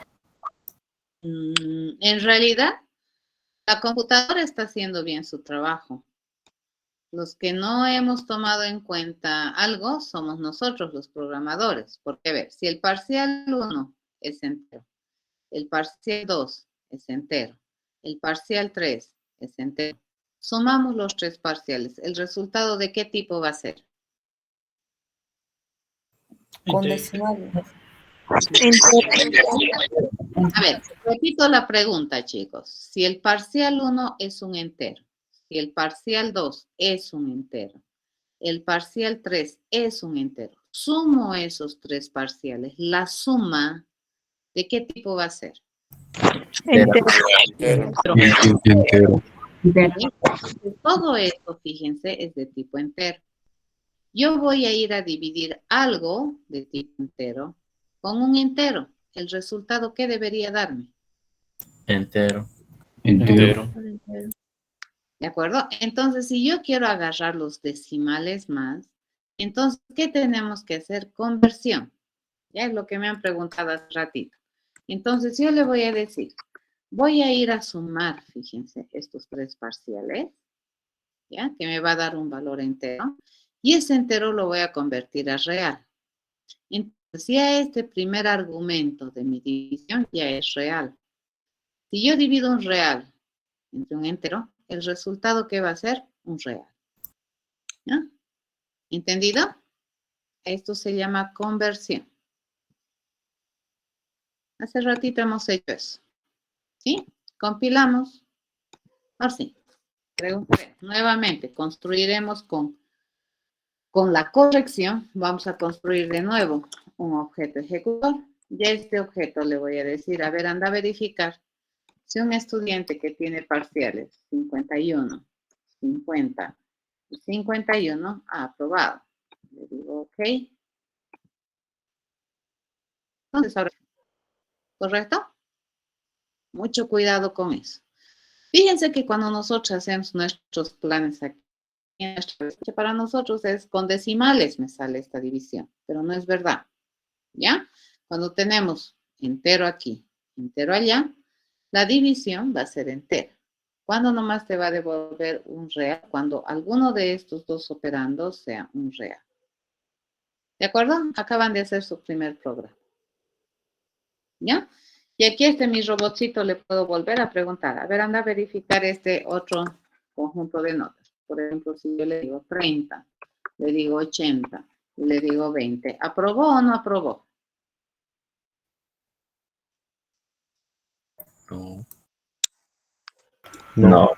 En realidad, la computadora está haciendo bien su trabajo. Los que no hemos tomado en cuenta algo somos nosotros los programadores. Porque, a ver, si el parcial 1 es entero, el parcial 2 es entero, el parcial 3 es entero, sumamos los tres parciales, ¿el resultado de qué tipo va a ser? Con decimales. A ver, repito la pregunta, chicos. Si el parcial 1 es un entero, si el parcial 2 es un entero, el parcial 3 es un entero, sumo esos tres parciales, la suma, ¿de qué tipo va a ser? Entero. Todo esto, fíjense, es de tipo entero. Yo voy a ir a dividir algo de tipo entero con un entero. ¿El resultado qué debería darme? Entero. ¿De acuerdo? Entonces, si yo quiero agarrar los decimales más, entonces, ¿qué tenemos que hacer? Conversión. Ya es lo que me han preguntado hace ratito. Entonces, yo le voy a decir, voy a ir a sumar, fíjense, estos tres parciales, ¿ya? Que me va a dar un valor entero. Y ese entero lo voy a convertir a real. Entonces, ya este primer argumento de mi división ya es real. Si yo divido un real entre un entero, el resultado ¿qué va a ser? Un real. ¿Ya? ¿Entendido? Esto se llama conversión. Hace ratito hemos hecho eso. ¿Sí? Compilamos. Ahora sí. Nuevamente, construiremos con la corrección. Vamos a construir de nuevo un objeto ejecutor. Y a este objeto le voy a decir, a ver, anda a verificar si un estudiante que tiene parciales 51, 50 y 51 ha aprobado. Le digo OK. Entonces, ahora, ¿correcto? Mucho cuidado con eso. Fíjense que cuando nosotros hacemos nuestros planes aquí, para nosotros es con decimales me sale esta división, pero no es verdad. ¿Ya? Cuando tenemos entero aquí, entero allá, la división va a ser entera. ¿Cuándo nomás te va a devolver un real? Cuando alguno de estos dos operandos sea un real. ¿De acuerdo? Acaban de hacer su primer programa. ¿Ya? Y aquí mi robotcito le puedo volver a preguntar. A ver, anda a verificar este otro conjunto de notas. Por ejemplo, si yo le digo 30, le digo 80 y le digo 20. ¿Aprobó o no aprobó? No.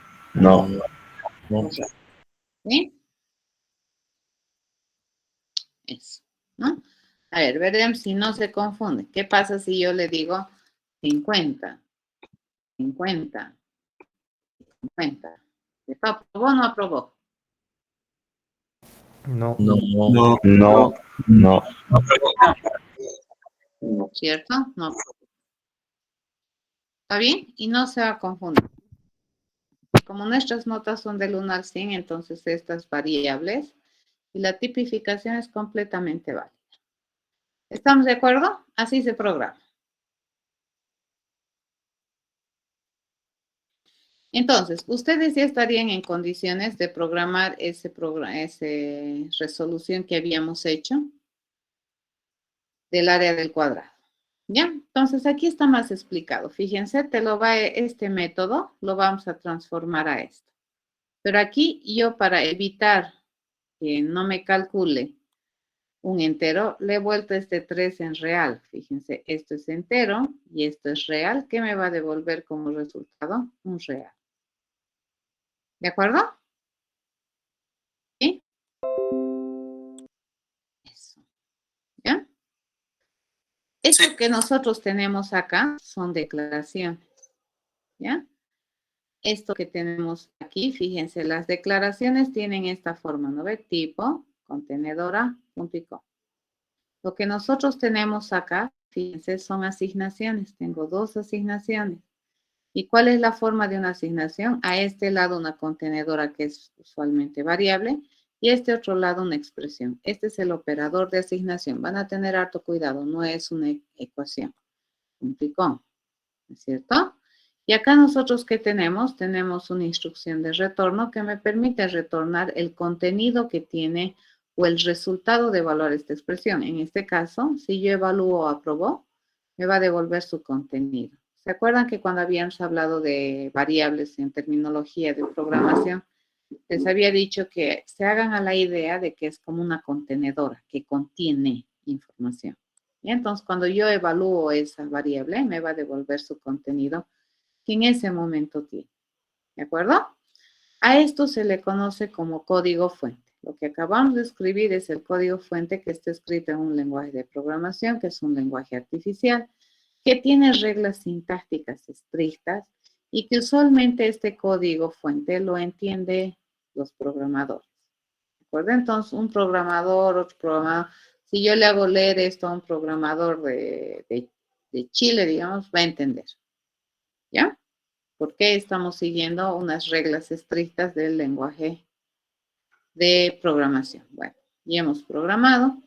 ¿Sí? Eso, ¿no? A ver, veremos si no se confunde. ¿Qué pasa si yo le digo 50, 50, 50? ¿Aprobó o no aprobó? No. ¿Cierto? No aprobó. ¿Está bien? Y no se va a confundir. Como nuestras notas son del 1 al 100, entonces estas variables y la tipificación es completamente válida. ¿Estamos de acuerdo? Así se programa. Entonces, ustedes ya estarían en condiciones de programar esa resolución que habíamos hecho del área del cuadrado. ¿Ya? Entonces, aquí está más explicado. Fíjense, este método lo vamos a transformar a esto. Pero aquí yo, para evitar que no me calcule un entero, le he vuelto este 3 en real. Fíjense, esto es entero y esto es real. ¿Qué me va a devolver como resultado? Un real. ¿De acuerdo? ¿Sí? Esto que nosotros tenemos acá son declaraciones, ¿ya? Esto que tenemos aquí, fíjense, las declaraciones tienen esta forma, ¿no ve? Tipo, contenedora, punto y coma. Lo que nosotros tenemos acá, fíjense, son asignaciones. Tengo 2 asignaciones. ¿Y cuál es la forma de una asignación? A este lado una contenedora que es usualmente variable y a este otro lado una expresión. Este es el operador de asignación. Van a tener harto cuidado, no es una ecuación. Punto y coma, ¿no es cierto? Y acá nosotros, ¿qué tenemos? Tenemos una instrucción de retorno que me permite retornar el contenido que tiene o el resultado de evaluar esta expresión. En este caso, si yo evalúo o aprobó, me va a devolver su contenido. ¿Se acuerdan que cuando habíamos hablado de variables en terminología de programación, les había dicho que se hagan a la idea de que es como una contenedora que contiene información? Y entonces, cuando yo evalúo esa variable, me va a devolver su contenido que en ese momento tiene. ¿De acuerdo? A esto se le conoce como código fuente. Lo que acabamos de escribir es el código fuente que está escrito en un lenguaje de programación, que es un lenguaje artificial, que tiene reglas sintácticas estrictas y que usualmente este código fuente lo entiende los programadores. ¿De acuerdo? Entonces, un programador, otro programador, si yo le hago leer esto a un programador de Chile, digamos, va a entender. ¿Ya? Porque estamos siguiendo unas reglas estrictas del lenguaje de programación. Bueno, ya hemos programado.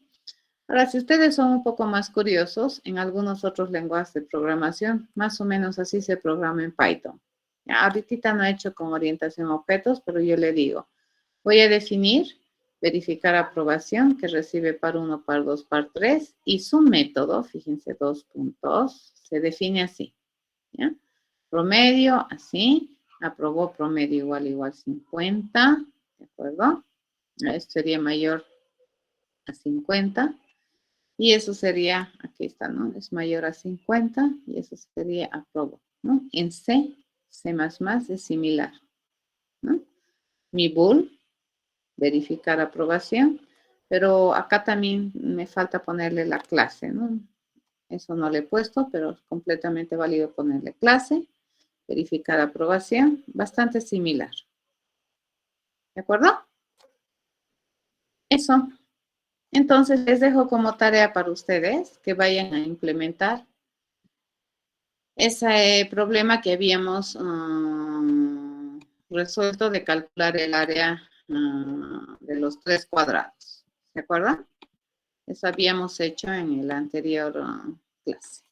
Ahora, si ustedes son un poco más curiosos, en algunos otros lenguajes de programación, más o menos así se programa en Python. Ya, ahorita no he hecho con orientación a objetos, pero yo le digo, voy a definir, verificar aprobación, que recibe par 1, par 2, par 3, y su método, fíjense, 2 puntos, se define así. ¿Ya? Promedio, así, aprobó promedio igual 50, ¿de acuerdo? Esto sería mayor a 50. Y eso sería, aquí está, ¿no? Es mayor a 50 y eso sería aprobó, ¿no? En C, C++ es similar, ¿no? Mi bool, verificar aprobación, pero acá también me falta ponerle la clase, ¿no? Eso no le he puesto, pero es completamente válido ponerle clase, verificar aprobación, bastante similar. ¿De acuerdo? Eso. Entonces, les dejo como tarea para ustedes que vayan a implementar ese problema que habíamos resuelto de calcular el área de los 3 cuadrados. ¿De acuerdo? Eso habíamos hecho en el anterior clase.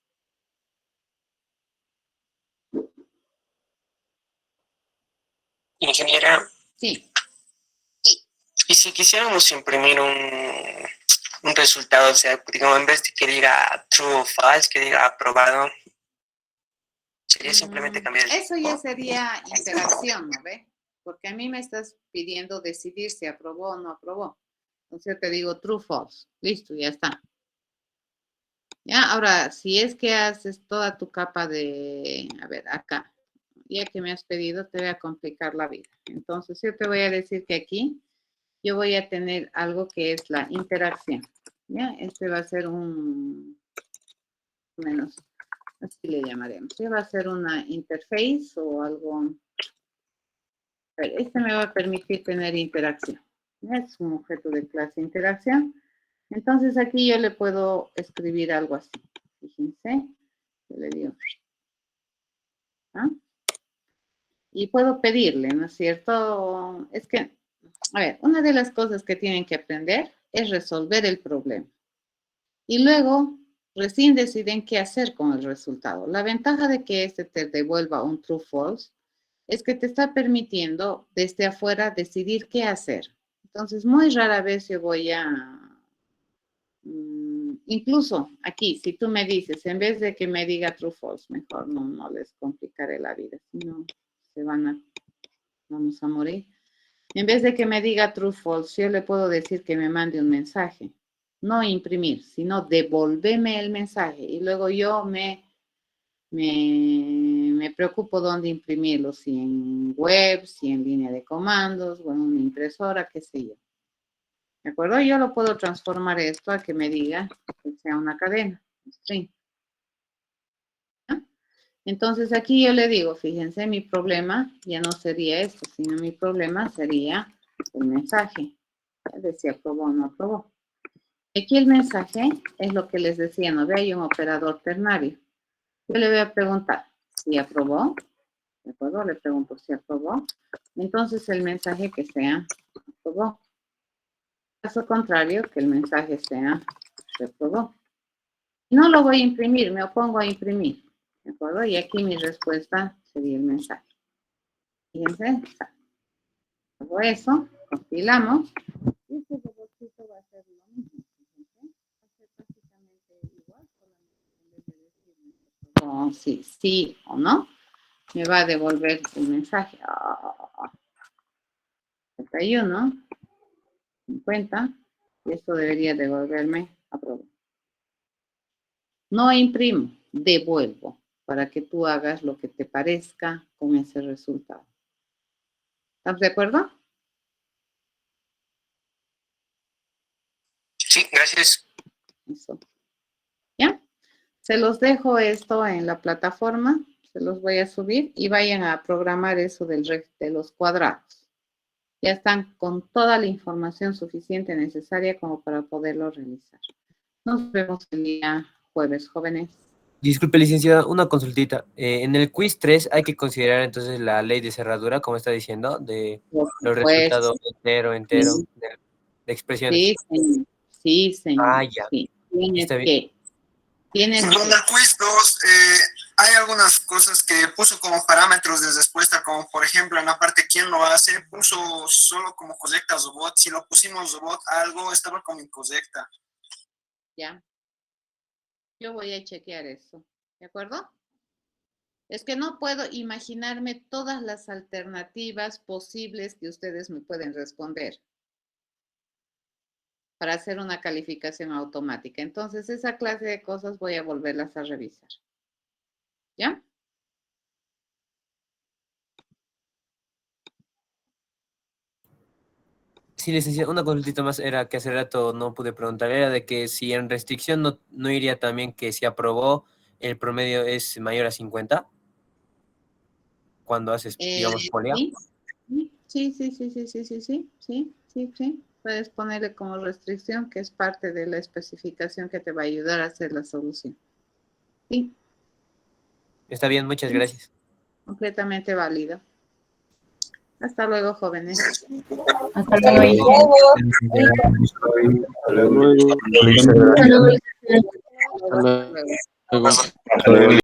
Ingeniera, Sí. y si quisiéramos imprimir un resultado, o sea, digamos, en vez de que diga true o false, que diga aprobado, sería simplemente cambiar el Eso ya tipo. sería interacción, ¿no ve? Porque a mí me estás pidiendo decidir si aprobó o no aprobó. Entonces yo te digo true, false. Listo, ya está. Ya, ahora, si es que haces toda tu capa de, a ver, acá, ya que me has pedido, te voy a complicar la vida. Entonces yo te voy a decir que aquí yo voy a tener algo que es la interacción. Ya, este va a ser un, menos, así le llamaremos. Este va a ser una interface o algo. A ver, este me va a permitir tener interacción. ¿Ya? Es un objeto de clase interacción. Entonces aquí yo le puedo escribir algo así. Fíjense, yo le digo. ¿Ah? Y puedo pedirle, ¿no es cierto? Es que, a ver, una de las cosas que tienen que aprender es resolver el problema. Y luego, recién deciden qué hacer con el resultado. La ventaja de que este te devuelva un true false es que te está permitiendo desde afuera decidir qué hacer. Entonces, muy rara vez yo voy a... incluso aquí, si tú me dices, en vez de que me diga true false, mejor no les complicaré la vida, sino vamos a morir. En vez de que me diga true false, yo le puedo decir que me mande un mensaje. No imprimir, sino devolverme el mensaje. Y luego yo me preocupo dónde imprimirlo, si en web, si en línea de comandos, o en una impresora, qué sé yo. ¿De acuerdo? Yo lo puedo transformar esto a que me diga que sea una cadena. string. ¿Ya? Entonces aquí yo le digo, fíjense, mi problema ya no sería esto, sino mi problema sería el mensaje. De si aprobó o no aprobó. Aquí el mensaje es lo que les decía, no ve, hay un operador ternario. Yo le voy a preguntar si aprobó, ¿de acuerdo? Le pregunto si aprobó. Entonces el mensaje que sea aprobó. Caso contrario, que el mensaje sea reprobó. No lo voy a imprimir, me opongo a imprimir, ¿de acuerdo? Y aquí mi respuesta sería el mensaje. Fíjense, hago eso, compilamos. Y este robotcito va a hacer lo mismo. Fíjense, va a ser prácticamente igual, solamente en vez de decirme sí o no, me va a devolver el mensaje. 71, 50, y esto debería devolverme aprobado. No imprimo, devuelvo, para que tú hagas lo que te parezca con ese resultado. ¿Estás de acuerdo? Sí, gracias. Eso. ¿Ya? Se los dejo esto en la plataforma, se los voy a subir y vayan a programar eso de los cuadrados. Ya están con toda la información suficiente necesaria como para poderlo realizar. Nos vemos el día jueves, jóvenes. Disculpe, licenciada, una consultita. En el quiz 3 hay que considerar entonces la ley de cerradura, como está diciendo, de Por los supuesto. resultados entero, Sí. de expresiones. Sí, señor. Sí, señor. Ah, ya. Sí. Tienes Está bien. que. Tienes Con el quiz 2, hay algunas cosas que puso como parámetros de respuesta, como por ejemplo en la parte quién lo hace, puso solo como correcta robot. Si lo pusimos robot algo, estaba como incorrecta. Ya. Yo voy a chequear eso. ¿De acuerdo? Es que no puedo imaginarme todas las alternativas posibles que ustedes me pueden responder para hacer una calificación automática. Entonces, esa clase de cosas voy a volverlas a revisar. ¿Ya? Sí, licenciada, una consultita más era que hace rato no pude preguntar, era de que si en restricción no iría también que si aprobó el promedio es mayor a 50 cuando haces, digamos, polea. Sí. Puedes ponerle como restricción que es parte de la especificación que te va a ayudar a hacer la solución. Sí. Está bien, muchas gracias. Completamente válido. Hasta luego, jóvenes. Hasta luego. Hasta luego. Hasta luego. Hasta luego.